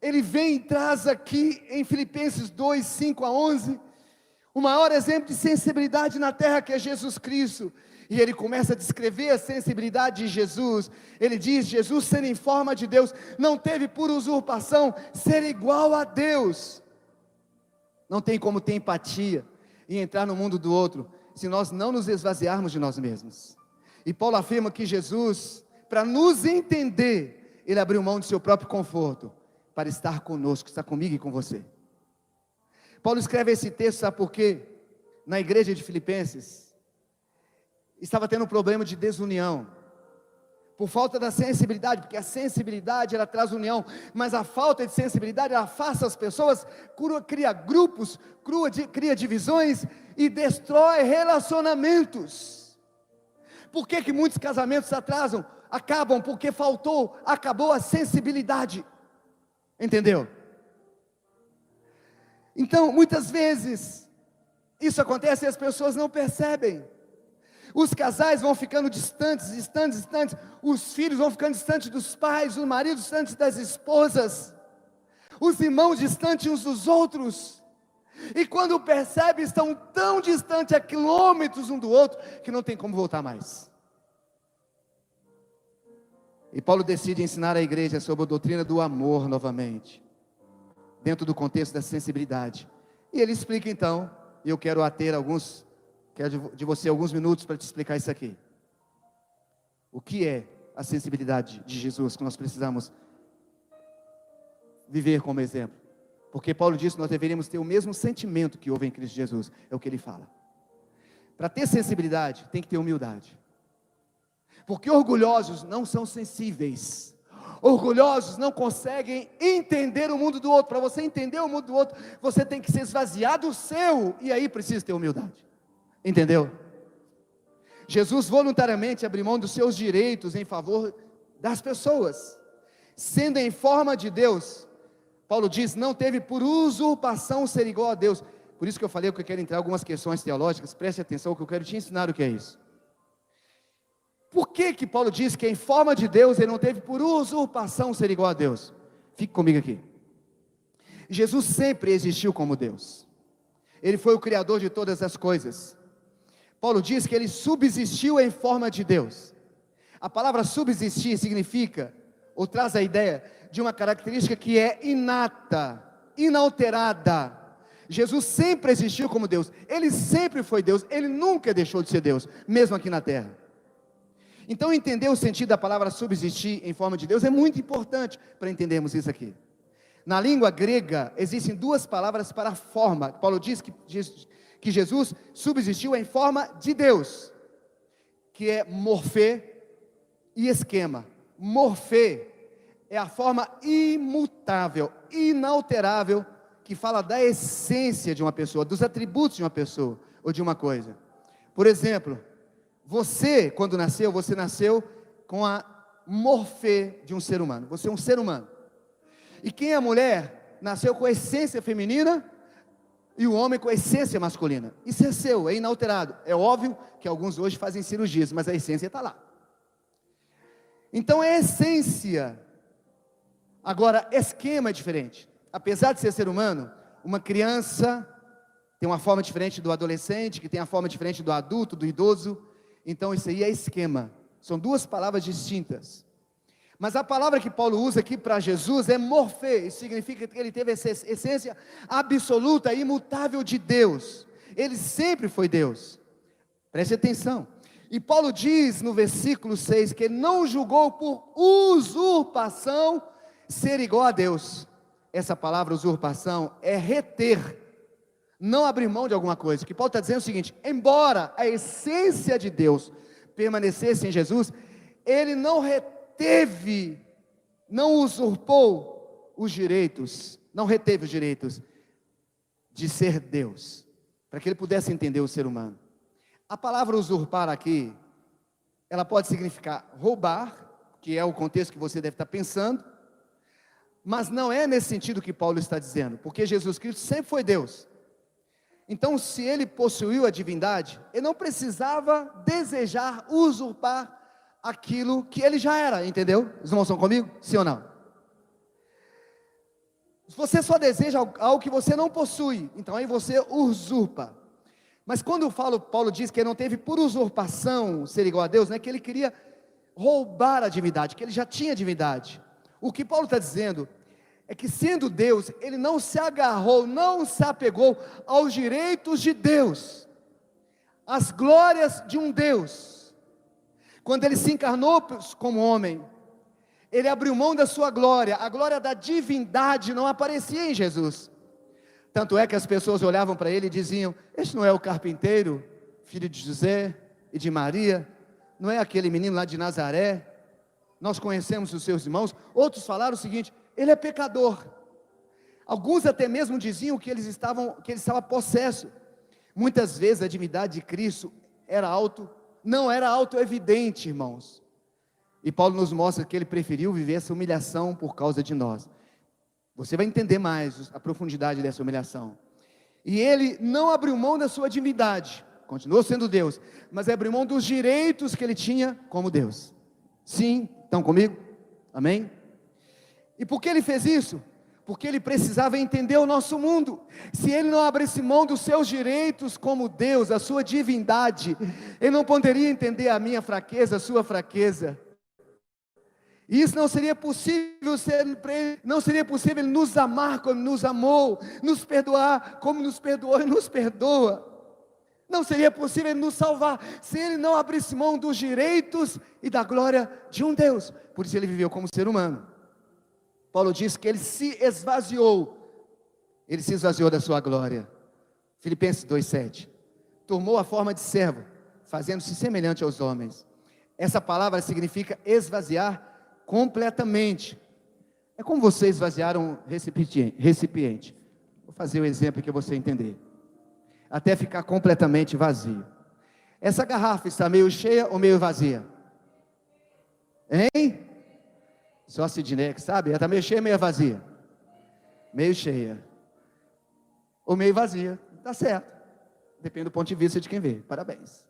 ele vem e traz aqui em Filipenses 2, 5 a 11, o maior exemplo de sensibilidade na terra, que é Jesus Cristo. E ele começa a descrever a sensibilidade de Jesus. Ele diz: Jesus, sendo em forma de Deus, não teve por usurpação ser igual a Deus. Não tem como ter empatia e entrar no mundo do outro, se nós não nos esvaziarmos de nós mesmos. E Paulo afirma que Jesus, para nos entender, ele abriu mão de seu próprio conforto, para estar conosco, estar comigo e com você. Paulo escreve esse texto, sabe por quê? Na igreja de Filipenses, estava tendo um problema de desunião, por falta da sensibilidade, porque a sensibilidade ela traz união, mas a falta de sensibilidade ela afasta as pessoas, cria grupos, cria divisões e destrói relacionamentos. Por que muitos casamentos se atrasam? Acabam porque acabou a sensibilidade, entendeu? Então, muitas vezes, isso acontece e as pessoas não percebem. Os casais vão ficando distantes, os filhos vão ficando distantes dos pais, os maridos distantes das esposas, os irmãos distantes uns dos outros, e quando percebem, estão tão distantes, a quilômetros um do outro, que não tem como voltar mais. E Paulo decide ensinar a igreja sobre a doutrina do amor novamente, dentro do contexto da sensibilidade. E ele explica então, e eu quero de você alguns minutos para te explicar isso aqui. O que é a sensibilidade de Jesus, que nós precisamos viver como exemplo? Porque Paulo diz que nós deveríamos ter o mesmo sentimento que houve em Cristo Jesus, é o que ele fala. Para ter sensibilidade, tem que ter humildade. Porque orgulhosos não são sensíveis. Orgulhosos não conseguem entender o mundo do outro. Para você entender o mundo do outro, você tem que se esvaziar do seu, e aí precisa ter humildade. Entendeu? Jesus voluntariamente abriu mão dos seus direitos em favor das pessoas, sendo em forma de Deus. Paulo diz, não teve por usurpação ser igual a Deus. Por isso que eu falei que eu quero entrar em algumas questões teológicas. Preste atenção que eu quero te ensinar o que é isso. Por que Paulo diz que em forma de Deus ele não teve por usurpação ser igual a Deus? Fique comigo aqui. Jesus sempre existiu como Deus. Ele foi o Criador de todas as coisas. Paulo diz que ele subsistiu em forma de Deus. A palavra subsistir significa, ou traz a ideia de uma característica que é inata, inalterada. Jesus sempre existiu como Deus, ele sempre foi Deus, ele nunca deixou de ser Deus, mesmo aqui na terra. Então entender o sentido da palavra subsistir em forma de Deus é muito importante para entendermos isso aqui. Na língua grega existem duas palavras para forma. Paulo diz que Jesus subsistiu em forma de Deus, que é morfê e esquema. Morfê é a forma imutável, inalterável, que fala da essência de uma pessoa, dos atributos de uma pessoa ou de uma coisa. Por exemplo, quando nasceu, você nasceu com a morfê de um ser humano. Você é um ser humano. E quem é a mulher? Nasceu com a essência feminina e o homem com a essência masculina. Isso é seu, é inalterado. É óbvio que alguns hoje fazem cirurgias, mas a essência está lá. Então é essência. Agora, esquema é diferente. Apesar de ser humano, uma criança tem uma forma diferente do adolescente, que tem a forma diferente do adulto, do idoso. Então isso aí é esquema. São duas palavras distintas. Mas a palavra que Paulo usa aqui para Jesus é morfê, significa que ele teve essa essência absoluta, imutável de Deus. Ele sempre foi Deus. Preste atenção. E Paulo diz no versículo 6 que ele não julgou por usurpação ser igual a Deus. Essa palavra usurpação é reter, não abrir mão de alguma coisa. O que Paulo está dizendo é o seguinte: embora a essência de Deus permanecesse em Jesus, ele não reteve, não usurpou os direitos, não reteve os direitos de ser Deus, para que ele pudesse entender o ser humano. A palavra usurpar aqui, ela pode significar roubar, que é o contexto que você deve estar pensando, mas não é nesse sentido que Paulo está dizendo, porque Jesus Cristo sempre foi Deus. Então, se ele possuiu a divindade, ele não precisava desejar usurpar aquilo que ele já era, entendeu? Os irmãos estão comigo? Sim ou não? Você só deseja algo que você não possui, então aí você usurpa. Mas quando Paulo diz que ele não teve por usurpação ser igual a Deus, não é que ele queria roubar a divindade, que ele já tinha divindade. O que Paulo está dizendo é que, sendo Deus, ele não se agarrou, não se apegou aos direitos de Deus, às glórias de um Deus. Quando ele se encarnou como homem, ele abriu mão da sua glória, a glória da divindade não aparecia em Jesus. Tanto é que as pessoas olhavam para ele e diziam: este não é o carpinteiro, filho de José e de Maria? Não é aquele menino lá de Nazaré? Nós conhecemos os seus irmãos. Outros falaram o seguinte: ele é pecador. Alguns até mesmo diziam que ele estava possesso. Muitas vezes a divindade de Cristo não era auto-evidente, irmãos. E Paulo nos mostra que ele preferiu viver essa humilhação por causa de nós. Você vai entender mais a profundidade dessa humilhação. E ele não abriu mão da sua divindade, continuou sendo Deus, mas abriu mão dos direitos que ele tinha como Deus. Sim, estão comigo? Amém? E por que ele fez isso? Porque ele precisava entender o nosso mundo. Se ele não abrisse mão dos seus direitos como Deus, a sua divindade, ele não poderia entender a minha fraqueza, a sua fraqueza. Isso não seria possível, não seria possível ele nos amar como nos amou, nos perdoar como nos perdoou e nos perdoa. Não seria possível ele nos salvar, se ele não abrisse mão dos direitos e da glória de um Deus. Por isso ele viveu como ser humano. Paulo diz que ele se esvaziou da sua glória. Filipenses 2,7, tomou a forma de servo, fazendo-se semelhante aos homens. Essa palavra significa esvaziar completamente. É como você esvaziar um recipiente. Vou fazer um exemplo que você entender. Até ficar completamente vazio. Essa garrafa está meio cheia ou meio vazia? Hein? Só a Sidney que sabe, ela está meio cheia ou meio vazia? Meio cheia. Ou meio vazia, tá certo. Depende do ponto de vista de quem vê, parabéns.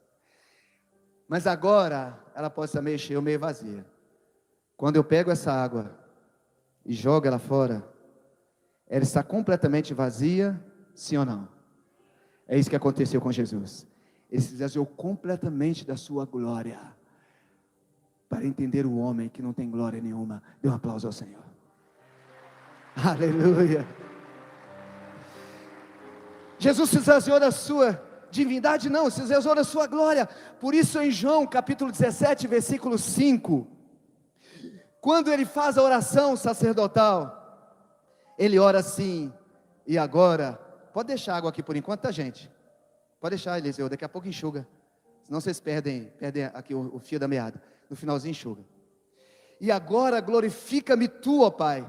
Mas agora, ela pode estar meio cheia ou meio vazia. Quando eu pego essa água e jogo ela fora, ela está completamente vazia, sim ou não? É isso que aconteceu com Jesus. Ele se esvaziou completamente da sua glória, para entender o homem que não tem glória nenhuma. Dê um aplauso ao Senhor. Aleluia. Jesus se esvaziou da sua divindade? Não, se esvaziou da sua glória. Por isso em João capítulo 17, versículo 5, quando ele faz a oração sacerdotal, ele ora assim: e agora, pode deixar a água aqui por enquanto, tá, gente? Pode deixar, Eliseu, daqui a pouco enxuga, senão vocês perdem aqui o fio da meada. No finalzinho enxuga. E agora glorifica-me tu, ó Pai,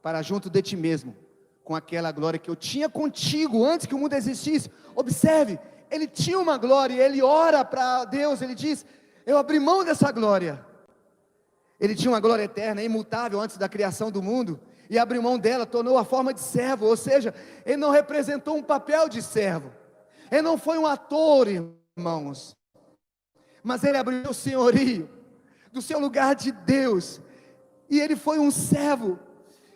para junto de ti mesmo, com aquela glória que eu tinha contigo antes que o mundo existisse. Observe, ele tinha uma glória, ele ora para Deus, ele diz: eu abri mão dessa glória. Ele tinha uma glória eterna, imutável antes da criação do mundo, e abriu mão dela, tornou a forma de servo, ou seja, ele não representou um papel de servo, ele não foi um ator, irmãos, mas ele abriu o senhorio, do seu lugar de Deus, e ele foi um servo,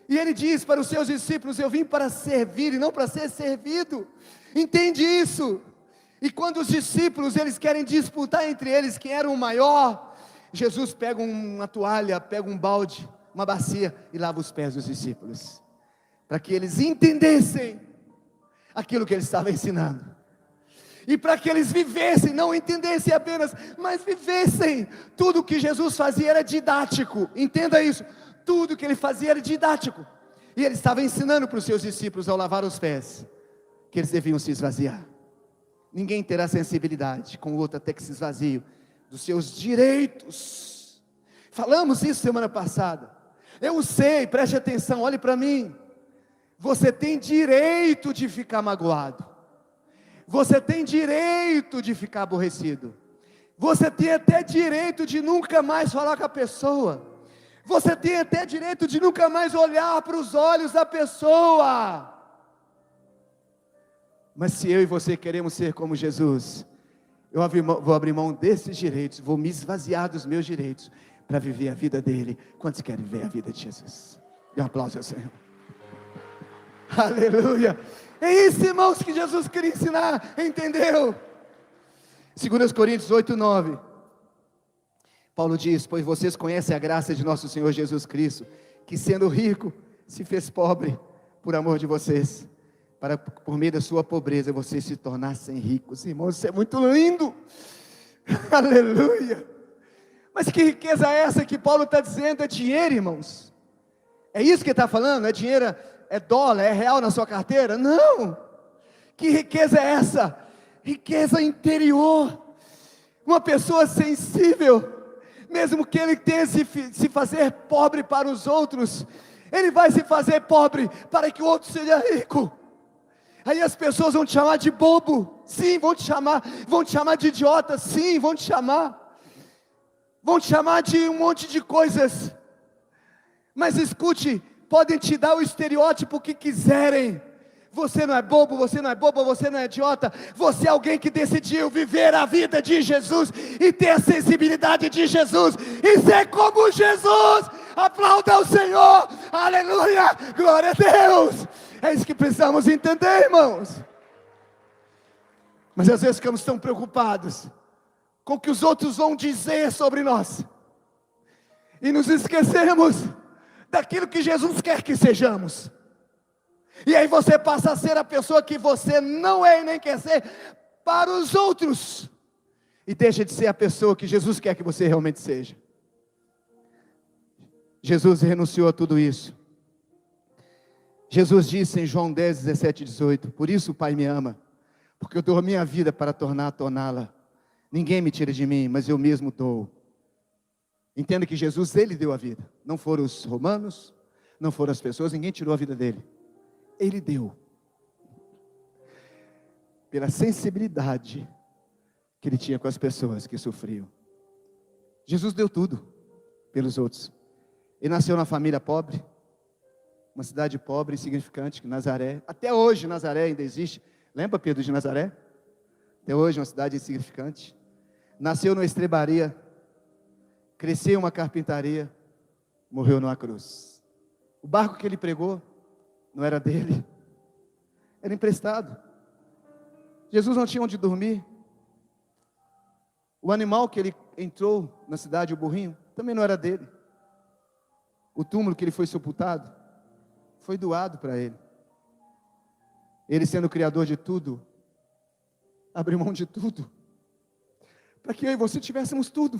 e ele diz para os seus discípulos: eu vim para servir e não para ser servido. Entende isso? E quando os discípulos, eles querem disputar entre eles quem era o maior, Jesus pega uma toalha, pega um balde, uma bacia e lava os pés dos discípulos, para que eles entendessem aquilo que ele estava ensinando, e para que eles vivessem, não entendessem apenas, mas vivessem. Tudo que Jesus fazia era didático, entenda isso, tudo que ele fazia era didático, e ele estava ensinando para os seus discípulos, ao lavar os pés, que eles deviam se esvaziar. Ninguém terá sensibilidade com o outro até que se esvazie dos seus direitos. Falamos isso semana passada. Eu sei, preste atenção, olhe para mim. Você tem direito de ficar magoado. Você tem direito de ficar aborrecido. Você tem até direito de nunca mais falar com a pessoa. Você tem até direito de nunca mais olhar para os olhos da pessoa. Mas se eu e você queremos ser como Jesus, eu vou abrir mão desses direitos, vou me esvaziar dos meus direitos, para viver a vida dele. Quantos querem viver a vida de Jesus? Dê um aplauso ao Senhor. Aleluia. É isso, irmãos, que Jesus queria ensinar, entendeu? 2 Coríntios 8:9, Paulo diz: pois vocês conhecem a graça de nosso Senhor Jesus Cristo, que sendo rico, se fez pobre, por amor de vocês, para por meio da sua pobreza, vocês se tornassem ricos. Irmãos, isso é muito lindo. Aleluia. Mas que riqueza é essa que Paulo está dizendo? É dinheiro, irmãos? É isso que ele está falando? É dinheiro, é dólar, é real na sua carteira? Não. Que riqueza é essa? Riqueza interior. Uma pessoa sensível, mesmo que ele tenha se fazer pobre para os outros, ele vai se fazer pobre para que o outro seja rico. Aí as pessoas vão te chamar de bobo, sim, vão te chamar de idiota, sim, vão te chamar de um monte de coisas, mas escute, podem te dar o estereótipo que quiserem, você não é bobo, você não é boba, você não é idiota, você é alguém que decidiu viver a vida de Jesus, e ter a sensibilidade de Jesus, e ser como Jesus. Aplauda o Senhor, aleluia, glória a Deus. É isso que precisamos entender, irmãos. Mas às vezes ficamos tão preocupados com o que os outros vão dizer sobre nós, e nos esquecemos daquilo que Jesus quer que sejamos. E aí você passa a ser a pessoa que você não é e nem quer ser para os outros, e deixa de ser a pessoa que Jesus quer que você realmente seja. Jesus renunciou a tudo isso. Jesus disse em João 10, 17 e 18: por isso o Pai me ama, porque eu dou a minha vida para torná-la. Ninguém me tira de mim, mas eu mesmo dou. Entenda que Jesus, ele deu a vida. Não foram os romanos, não foram as pessoas, ninguém tirou a vida dele. Ele deu. Pela sensibilidade que ele tinha com as pessoas que sofriam. Jesus deu tudo pelos outros. Ele nasceu na família pobre, uma cidade pobre e insignificante, Nazaré. Até hoje Nazaré ainda existe. Lembra Pedro de Nazaré? Até hoje uma cidade insignificante. Nasceu numa estrebaria, cresceu em uma carpintaria, morreu numa cruz. O barco que ele pregou não era dele, era emprestado. Jesus não tinha onde dormir. O animal que ele entrou na cidade, o burrinho, também não era dele. O túmulo que ele foi sepultado foi doado para ele. Ele, sendo o criador de tudo, abriu mão de tudo para que eu e você tivéssemos tudo.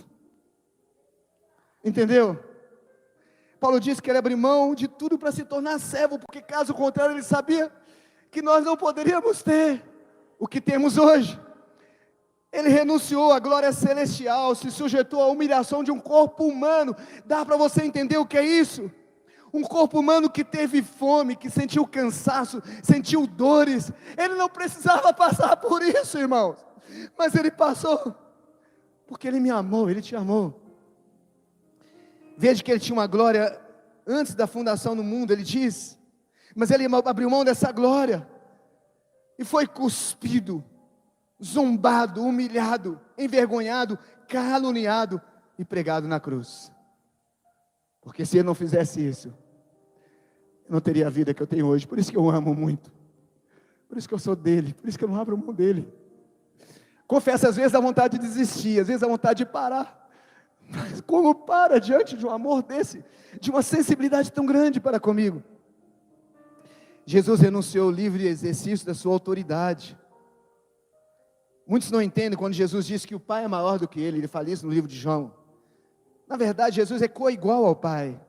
Entendeu? Paulo disse que ele abriu mão de tudo para se tornar servo, porque caso contrário ele sabia que nós não poderíamos ter o que temos hoje. Ele renunciou à glória celestial, se sujeitou à humilhação de um corpo humano. Dá para você entender o que é isso? Um corpo humano que teve fome, que sentiu cansaço, sentiu dores. Ele não precisava passar por isso, irmãos, mas ele passou, porque ele me amou, ele te amou. Veja que ele tinha uma glória antes da fundação do mundo, ele diz, mas ele abriu mão dessa glória, e foi cuspido, zombado, humilhado, envergonhado, caluniado, e pregado na cruz. Porque se ele não fizesse isso, eu não teria a vida que eu tenho hoje. Por isso que eu amo muito, por isso que eu sou dele, por isso que eu não abro mão dele. Confesso, às vezes dá vontade de desistir, às vezes dá vontade de parar, Mas como para diante de um amor desse, de uma sensibilidade tão grande para comigo? Jesus renunciou ao livre exercício da sua autoridade. Muitos não entendem quando Jesus diz que o Pai é maior do que ele fala isso no livro de João. Na verdade, Jesus é coigual ao Pai,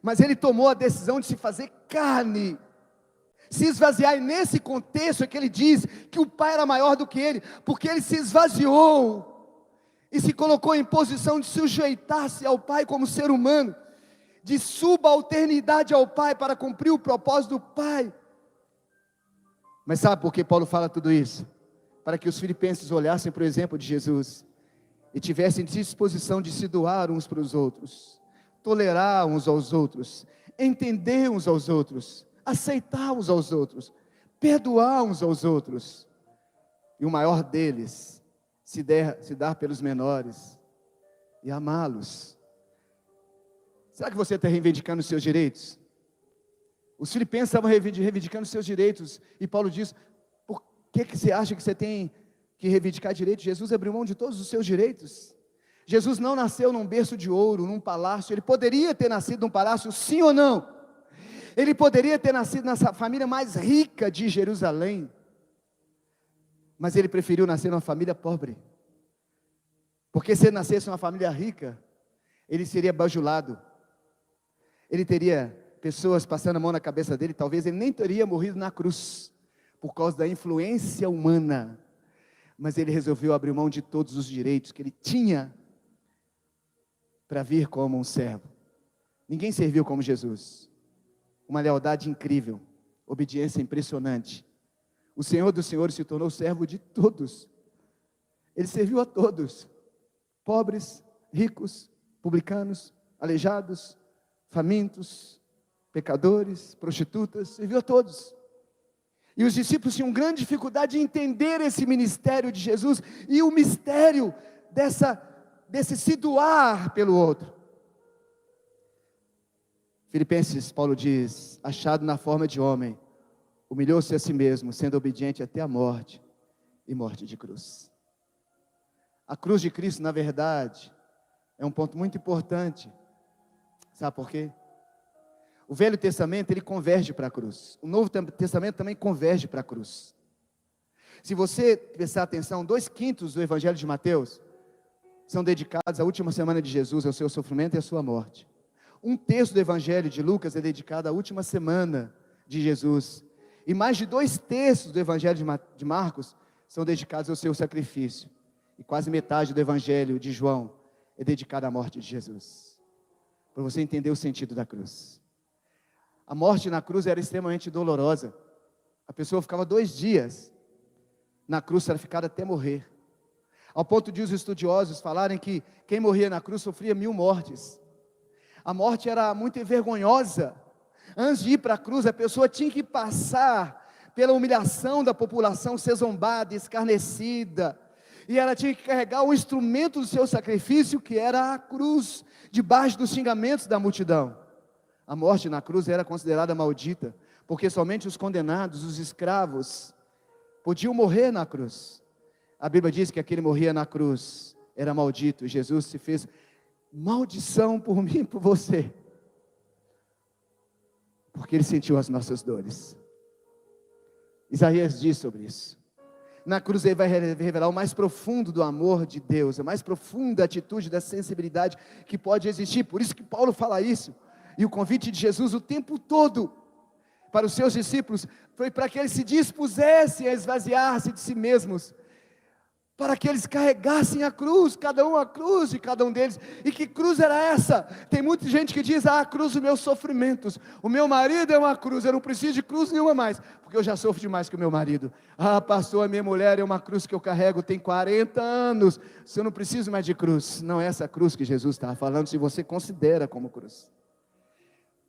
mas ele tomou a decisão de se fazer carne, se esvaziar, e nesse contexto é que ele diz que o Pai era maior do que ele, porque ele se esvaziou, e se colocou em posição de sujeitar-se ao Pai como ser humano, de subalternidade ao Pai, para cumprir o propósito do Pai. Mas sabe por que Paulo fala tudo isso? Para que os filipenses olhassem para o exemplo de Jesus, e tivessem disposição de se doar uns para os outros, tolerar uns aos outros, entender uns aos outros, aceitar uns aos outros, perdoar uns aos outros, e o maior deles, se dar pelos menores, e amá-los. Será que você está reivindicando os seus direitos? Os filipenses estavam reivindicando os seus direitos, e Paulo diz: por que você acha que você tem que reivindicar direitos? Jesus abriu mão de todos os seus direitos. Jesus não nasceu num berço de ouro, num palácio. Ele poderia ter nascido num palácio, sim ou não? Ele poderia ter nascido nessa família mais rica de Jerusalém, mas ele preferiu nascer numa família pobre, porque se ele nascesse numa família rica, ele seria bajulado, ele teria pessoas passando a mão na cabeça dele, talvez ele nem teria morrido na cruz, por causa da influência humana, mas ele resolveu abrir mão de todos os direitos que ele tinha, para vir como um servo. Ninguém serviu como Jesus, uma lealdade incrível, obediência impressionante. O Senhor dos Senhores se tornou servo de todos, ele serviu a todos, pobres, ricos, publicanos, aleijados, famintos, pecadores, prostitutas, serviu a todos. E os discípulos tinham grande dificuldade de entender esse ministério de Jesus, e o mistério desse se doar pelo outro. Filipenses, Paulo diz: achado na forma de homem, humilhou-se a si mesmo, sendo obediente até a morte, e morte de cruz. A cruz de Cristo, na verdade, é um ponto muito importante. Sabe por quê? O Velho Testamento, ele converge para a cruz. O Novo Testamento também converge para a cruz. Se você prestar atenção, 2/5 do Evangelho de Mateus são dedicados à última semana de Jesus, ao seu sofrimento e à sua morte. 1/3 do Evangelho de Lucas é dedicado à última semana de Jesus. E mais de 2/3 do Evangelho de Marcos são dedicados ao seu sacrifício. E quase metade do Evangelho de João é dedicado à morte de Jesus. Para você entender o sentido da cruz. A morte na cruz era extremamente dolorosa. A pessoa ficava 2 dias na cruz, sacrificada até morrer. Ao ponto de os estudiosos falarem que quem morria na cruz sofria 1000 mortes. A morte era muito vergonhosa. Antes de ir para a cruz, a pessoa tinha que passar pela humilhação da população, ser zombada, escarnecida. E ela tinha que carregar o instrumento do seu sacrifício, que era a cruz, debaixo dos xingamentos da multidão. A morte na cruz era considerada maldita, porque somente os condenados, os escravos, podiam morrer na cruz. A Bíblia diz que aquele que morria na cruz era maldito. Jesus se fez maldição por mim e por você, porque ele sentiu as nossas dores. Isaías diz sobre isso. Na cruz ele vai revelar o mais profundo do amor de Deus, a mais profunda atitude da sensibilidade que pode existir. Por isso que Paulo fala isso. E o convite de Jesus o tempo todo para os seus discípulos foi para que eles se dispusessem a esvaziar-se de si mesmos, para que eles carregassem a cruz, cada um a cruz de cada um deles. E que cruz era essa? Tem muita gente que diz: a cruz dos meus sofrimentos, o meu marido é uma cruz, eu não preciso de cruz nenhuma mais, porque eu já sofro demais com o meu marido. Pastor, a minha mulher é uma cruz que eu carrego, tem 40 anos, se eu não preciso mais de cruz. Não é essa cruz que Jesus está falando, se você considera como cruz.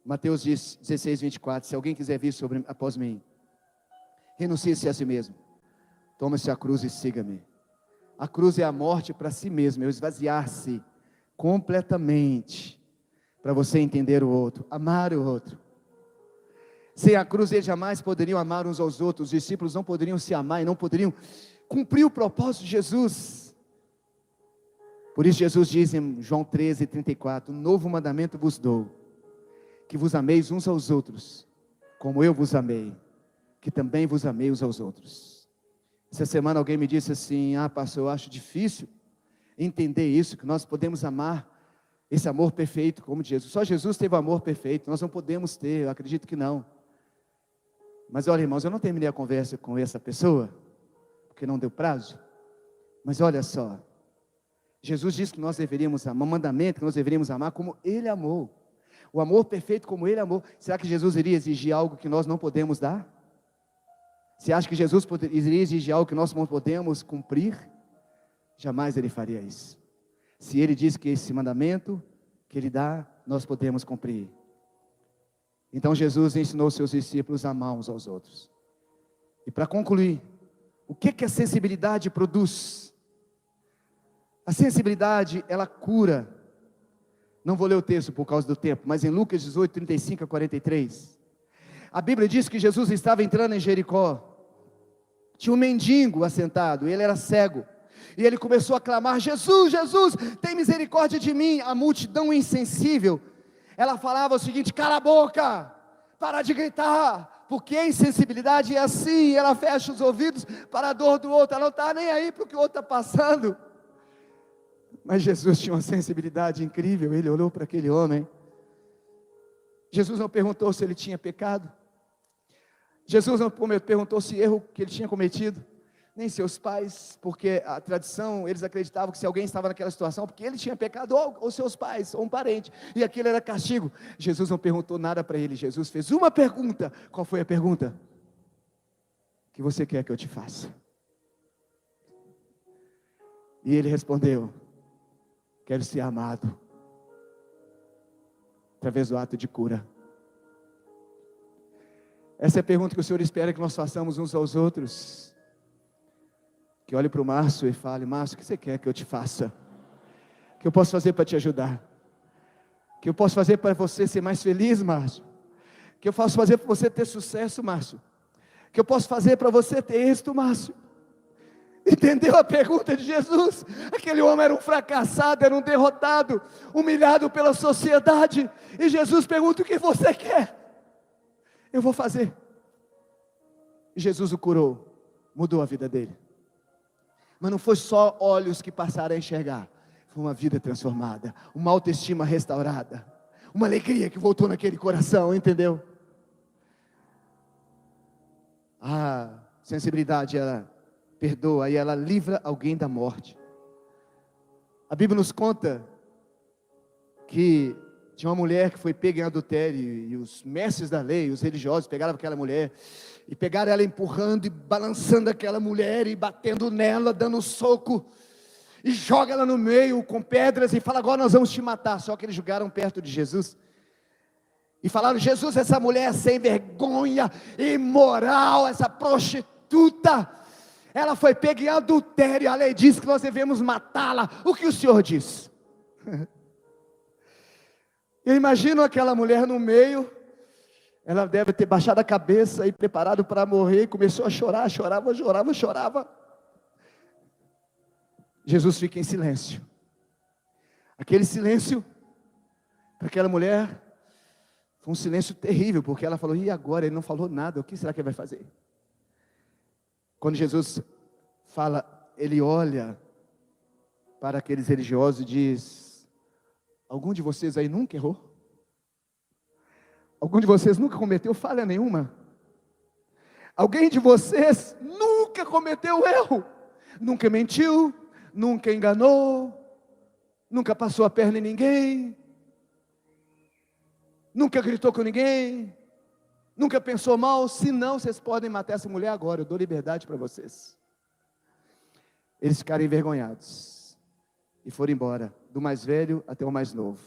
Mateus diz, 16:24, se alguém quiser vir após mim, renuncie-se a si mesmo, toma-se a cruz e siga-me. A cruz é a morte para si mesmo, é o esvaziar-se completamente, para você entender o outro, amar o outro. Sem a cruz eles jamais poderiam amar uns aos outros, os discípulos não poderiam se amar e não poderiam cumprir o propósito de Jesus. Por isso Jesus diz em João 13:34, um novo mandamento vos dou, que vos ameis uns aos outros, como eu vos amei, que também vos amei uns aos outros. Essa semana alguém me disse assim, pastor, eu acho difícil entender isso, que nós podemos amar esse amor perfeito como de Jesus. Só Jesus teve o amor perfeito, nós não podemos ter, eu acredito que não. Mas olha, irmãos, eu não terminei a conversa com essa pessoa, porque não deu prazo. Mas olha só, Jesus disse que nós deveríamos amar, um mandamento que nós deveríamos amar como Ele amou. O amor perfeito como Ele amou. Será que Jesus iria exigir algo que nós não podemos dar? Você acha que Jesus iria exigir algo que nós não podemos cumprir? Jamais Ele faria isso. Se Ele diz que esse mandamento que Ele dá, nós podemos cumprir. Então Jesus ensinou seus discípulos a amar uns aos outros. E para concluir, o que a sensibilidade produz? A sensibilidade, ela cura. Não vou ler o texto por causa do tempo, mas em Lucas 18:35-43, a Bíblia diz que Jesus estava entrando em Jericó. Tinha um mendigo assentado, ele era cego. E ele começou a clamar, Jesus, Jesus, tem misericórdia de mim. A multidão insensível, ela falava o seguinte, cala a boca, para de gritar, porque a insensibilidade é assim, ela fecha os ouvidos para a dor do outro, ela não está nem aí para o que o outro está passando. Mas Jesus tinha uma sensibilidade incrível, ele olhou para aquele homem. Jesus não perguntou se ele tinha pecado, Jesus não perguntou se erro que ele tinha cometido, nem seus pais, porque a tradição, eles acreditavam que se alguém estava naquela situação, porque ele tinha pecado, ou seus pais, ou um parente, e aquilo era castigo. Jesus não perguntou nada para ele, Jesus fez uma pergunta. Qual foi a pergunta? O que você quer que eu te faça? E ele respondeu, quero ser amado, através do ato de cura. Essa é a pergunta que o Senhor espera que nós façamos uns aos outros. Que olhe para o Márcio e fale, Márcio, o que você quer que eu te faça? O que eu posso fazer para te ajudar? O que eu posso fazer para você ser mais feliz, Márcio? O que eu posso fazer para você ter sucesso, Márcio? O que eu posso fazer para você ter êxito, Márcio? Entendeu a pergunta de Jesus? Aquele homem era um fracassado, era um derrotado, humilhado pela sociedade. E Jesus pergunta, o que você quer? Eu vou fazer. E Jesus o curou, mudou a vida dele. Mas não foi só olhos que passaram a enxergar, foi uma vida transformada, uma autoestima restaurada, uma alegria que voltou naquele coração, entendeu? A sensibilidade, ela perdoa e ela livra alguém da morte. A Bíblia nos conta que tinha uma mulher que foi pega em adultério, e os mestres da lei, os religiosos, pegaram aquela mulher, e pegaram ela empurrando e balançando aquela mulher, e batendo nela, dando um soco, e joga ela no meio com pedras, e fala, agora nós vamos te matar. Só que eles jogaram perto de Jesus, e falaram, Jesus, essa mulher é sem vergonha, imoral, essa prostituta, ela foi pega em adultério, a lei diz que nós devemos matá-la. O que o Senhor diz? Eu imagino aquela mulher no meio, ela deve ter baixado a cabeça e preparado para morrer, e começou a chorar, chorava. Jesus fica em silêncio. Aquele silêncio, para aquela mulher, foi um silêncio terrível, porque ela falou, e agora? Ele não falou nada, o que será que ele vai fazer? Quando Jesus fala, ele olha para aqueles religiosos e diz, algum de vocês aí nunca errou? Algum de vocês nunca cometeu falha nenhuma? Alguém de vocês nunca cometeu erro? Nunca mentiu? Nunca enganou? Nunca passou a perna em ninguém? Nunca gritou com ninguém? Nunca pensou mal? Se não, vocês podem matar essa mulher agora, eu dou liberdade para vocês. Eles ficaram envergonhados e foram embora, do mais velho até o mais novo.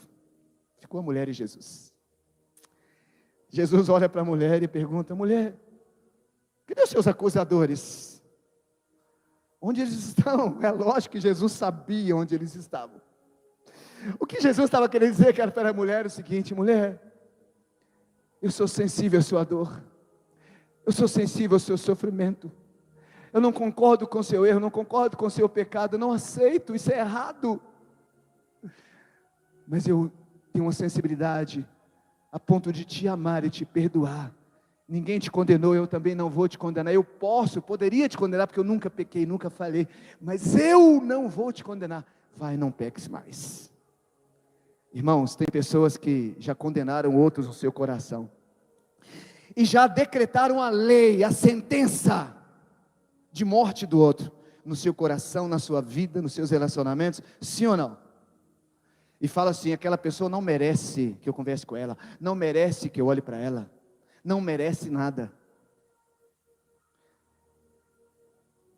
Ficou a mulher e Jesus. Jesus olha para a mulher e pergunta, mulher, cadê os seus acusadores? Onde eles estão? É lógico que Jesus sabia onde eles estavam. O que Jesus estava querendo dizer para a mulher é o seguinte, mulher, eu sou sensível à sua dor, eu sou sensível ao seu sofrimento, eu não concordo com o seu erro, não concordo com o seu pecado, eu não aceito, isso é errado. mas eu tenho uma sensibilidade a ponto de te amar e te perdoar. Ninguém te condenou, eu também não vou te condenar. Eu poderia te condenar, porque eu nunca pequei, nunca falei, mas eu não vou te condenar. Vai, não peques mais. Irmãos, tem pessoas que já condenaram outros no seu coração, e já decretaram a lei, a sentença de morte do outro, no seu coração, na sua vida, nos seus relacionamentos, sim ou não? E fala assim, aquela pessoa não merece que eu converse com ela, não merece que eu olhe para ela, não merece nada.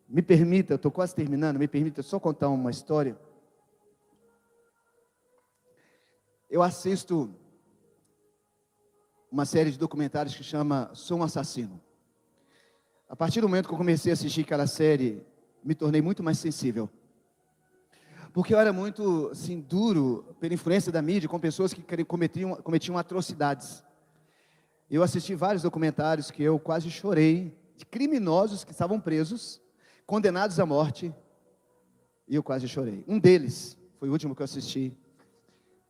Me permita, eu estou quase terminando, me permita só contar uma história. Eu assisto uma série de documentários que chama Sou um Assassino. A partir do momento que eu comecei a assistir aquela série, me tornei muito mais sensível. Porque eu era muito, assim, duro, pela influência da mídia, com pessoas que cometiam atrocidades. Eu assisti vários documentários que eu quase chorei, de criminosos que estavam presos, condenados à morte, e eu quase chorei. Um deles, foi o último que eu assisti,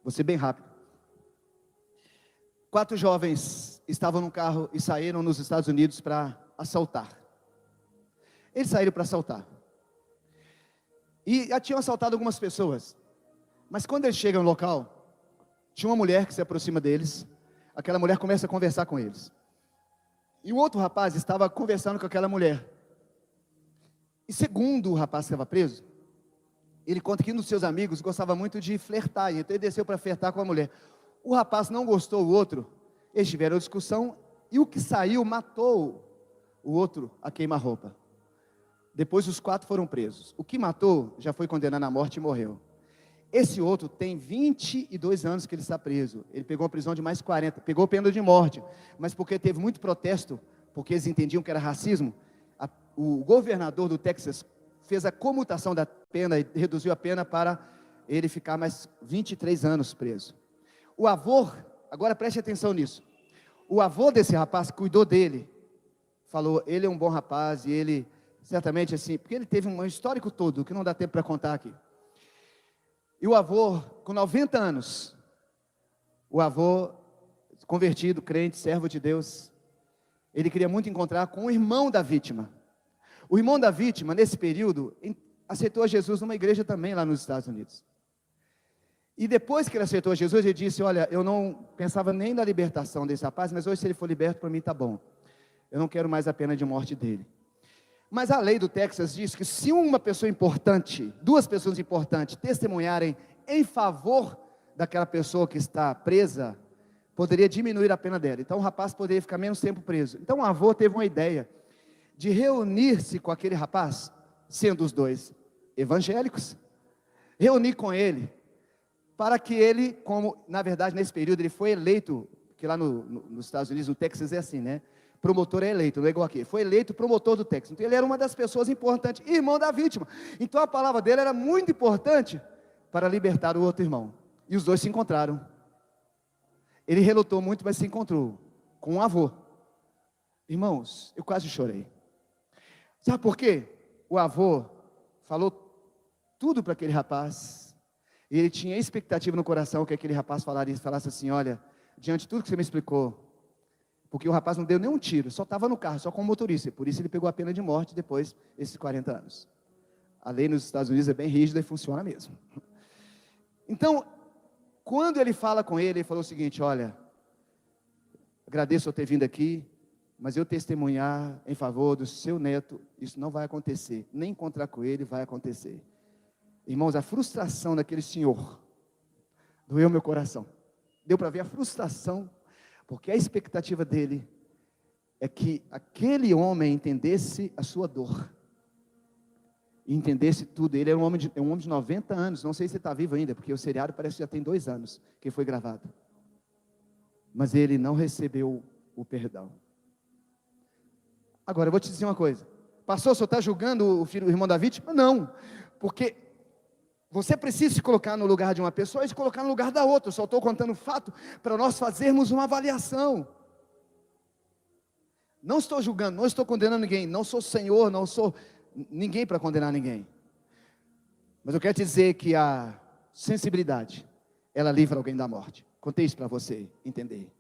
vou ser bem rápido. 4 jovens estavam num carro e saíram nos Estados Unidos para assaltar. Eles saíram para assaltar. E já tinham assaltado algumas pessoas. Mas quando eles chegam no local, tinha uma mulher que se aproxima deles. Aquela mulher começa a conversar com eles. E o outro rapaz estava conversando com aquela mulher. E segundo o rapaz que estava preso, ele conta que um dos seus amigos gostava muito de flertar. Então ele desceu para flertar com a mulher. O rapaz não gostou do outro. Eles tiveram discussão. E o que saiu matou o outro a queima-roupa. Depois os 4 foram presos. O que matou já foi condenado à morte e morreu. Esse outro tem 22 anos que ele está preso. Ele pegou uma prisão de mais 40. Pegou pena de morte. Mas porque teve muito protesto, porque eles entendiam que era racismo, o governador do Texas fez a comutação da pena e reduziu a pena para ele ficar mais 23 anos preso. O avô, agora preste atenção nisso. O avô desse rapaz cuidou dele. Falou, ele é um bom rapaz e ele... certamente assim, porque ele teve um histórico todo, que não dá tempo para contar aqui. E o avô, com 90 anos, o avô, convertido, crente, servo de Deus, ele queria muito encontrar com o irmão da vítima. O irmão da vítima, nesse período, aceitou a Jesus numa igreja também lá nos Estados Unidos. E depois que ele aceitou a Jesus, ele disse, olha, eu não pensava nem na libertação desse rapaz, mas hoje se ele for liberto, para mim está bom. Eu não quero mais a pena de morte dele. Mas a lei do Texas diz que se uma pessoa importante, 2 pessoas importantes, testemunharem em favor daquela pessoa que está presa, poderia diminuir a pena dela. Então o rapaz poderia ficar menos tempo preso. Então o avô teve uma ideia de reunir-se com aquele rapaz, sendo os 2 evangélicos, reunir com ele, para que ele, como na verdade nesse período ele foi eleito, que lá nos Estados Unidos, no Texas é assim, né? Promotor é eleito, não é igual aqui. Foi eleito promotor do Texas. Então ele era uma das pessoas importantes, irmão da vítima. Então a palavra dele era muito importante para libertar o outro irmão. E os 2 se encontraram. Ele relutou muito, mas se encontrou com o avô. Irmãos, eu quase chorei. Sabe por quê? O avô falou tudo para aquele rapaz. E ele tinha expectativa no coração que aquele rapaz falasse assim, olha, diante de tudo que você me explicou, porque o rapaz não deu nenhum tiro, só estava no carro, só com o motorista, por isso ele pegou a pena de morte depois desses 40 anos. A lei nos Estados Unidos é bem rígida e funciona mesmo. Então, quando ele fala com ele falou o seguinte, olha, agradeço eu ter vindo aqui, mas eu testemunhar em favor do seu neto, isso não vai acontecer, nem encontrar com ele vai acontecer. Irmãos, a frustração daquele senhor, doeu meu coração, deu para ver a frustração, porque a expectativa dele é que aquele homem entendesse a sua dor, e entendesse tudo. Ele é um homem de 90 anos, não sei se ele está vivo ainda, porque o seriado parece que já tem 2 anos que foi gravado, mas ele não recebeu o perdão. Agora eu vou te dizer uma coisa, pastor, o senhor está julgando o irmão da vítima? Não, porque você precisa se colocar no lugar de uma pessoa e se colocar no lugar da outra. Eu só estou contando o fato para nós fazermos uma avaliação. Não estou julgando, não estou condenando ninguém, não sou Senhor, não sou ninguém para condenar ninguém. Mas eu quero te dizer que a sensibilidade ela livra alguém da morte. Contei isso para você entender.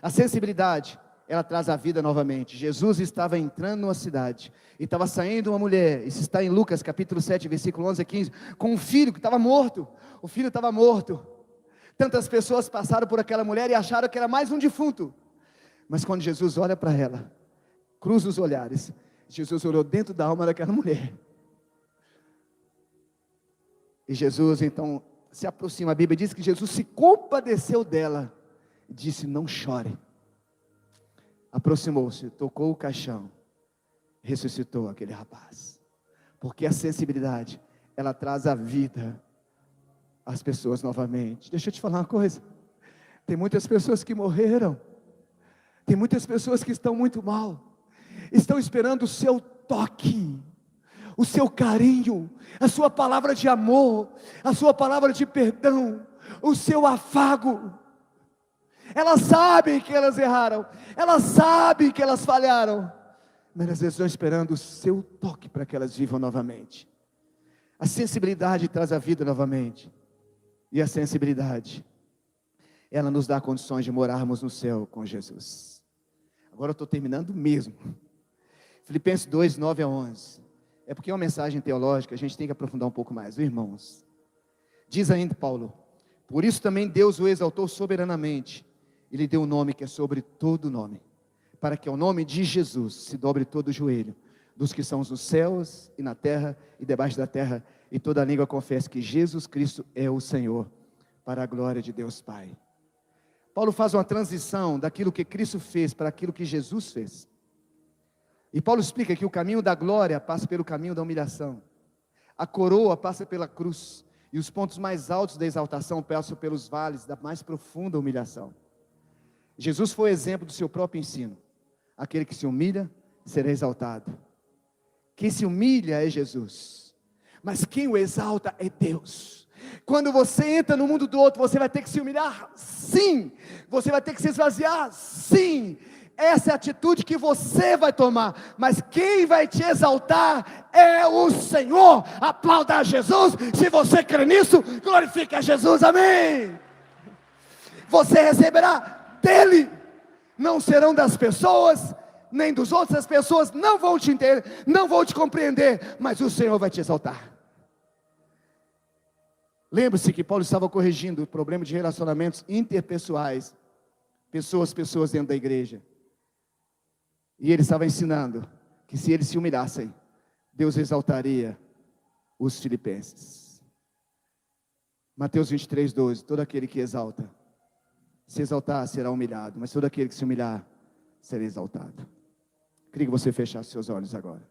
A sensibilidade, ela traz a vida novamente. Jesus estava entrando numa cidade, e estava saindo uma mulher, isso está em Lucas capítulo 7, versículo 11 a 15, com um filho que estava morto. O filho estava morto. Tantas pessoas passaram por aquela mulher e acharam que era mais um defunto. Mas quando Jesus olha para ela, cruza os olhares, Jesus olhou dentro da alma daquela mulher. E Jesus então se aproxima, a Bíblia diz que Jesus se compadeceu dela, e disse: não chore. Aproximou-se, tocou o caixão, ressuscitou aquele rapaz. Porque a sensibilidade, ela traz a vida às pessoas novamente. Deixa eu te falar uma coisa, tem muitas pessoas que morreram, tem muitas pessoas que estão muito mal, estão esperando o seu toque, o seu carinho, a sua palavra de amor, a sua palavra de perdão, o seu afago. Elas sabem que elas erraram, elas sabem que elas falharam, mas às vezes estão esperando o seu toque para que elas vivam novamente. A sensibilidade traz a vida novamente, e a sensibilidade, ela nos dá condições de morarmos no céu com Jesus. Agora eu estou terminando mesmo. Filipenses 2, 9 a 11. É porque é uma mensagem teológica, a gente tem que aprofundar um pouco mais, viu, irmãos? Diz ainda Paulo: por isso também Deus o exaltou soberanamente, e lhe deu um nome que é sobre todo nome, para que ao nome de Jesus se dobre todo o joelho, dos que são nos céus e na terra e debaixo da terra, e toda a língua confesse que Jesus Cristo é o Senhor, para a glória de Deus Pai. Paulo faz uma transição daquilo que Cristo fez para aquilo que Jesus fez. E Paulo explica que o caminho da glória passa pelo caminho da humilhação, a coroa passa pela cruz, e os pontos mais altos da exaltação passam pelos vales da mais profunda humilhação. Jesus foi exemplo do seu próprio ensino: aquele que se humilha será exaltado. Quem se humilha é Jesus, mas quem o exalta é Deus. Quando você entra no mundo do outro, você vai ter que se humilhar, sim. Você vai ter que se esvaziar, sim. Essa é a atitude que você vai tomar, mas quem vai te exaltar é o Senhor. Aplauda a Jesus. Se você crê nisso, glorifique a Jesus, amém. Você receberá dele, não serão das pessoas, nem dos outros. As pessoas não vão te entender, não vão te compreender, mas o Senhor vai te exaltar. Lembre-se que Paulo estava corrigindo o problema de relacionamentos interpessoais, pessoas dentro da igreja, e ele estava ensinando que se eles se humilhassem, Deus exaltaria os filipenses. Mateus 23, 12, todo aquele que exalta, se exaltar será humilhado, mas todo aquele que se humilhar será exaltado. Queria que você fechasse seus olhos agora.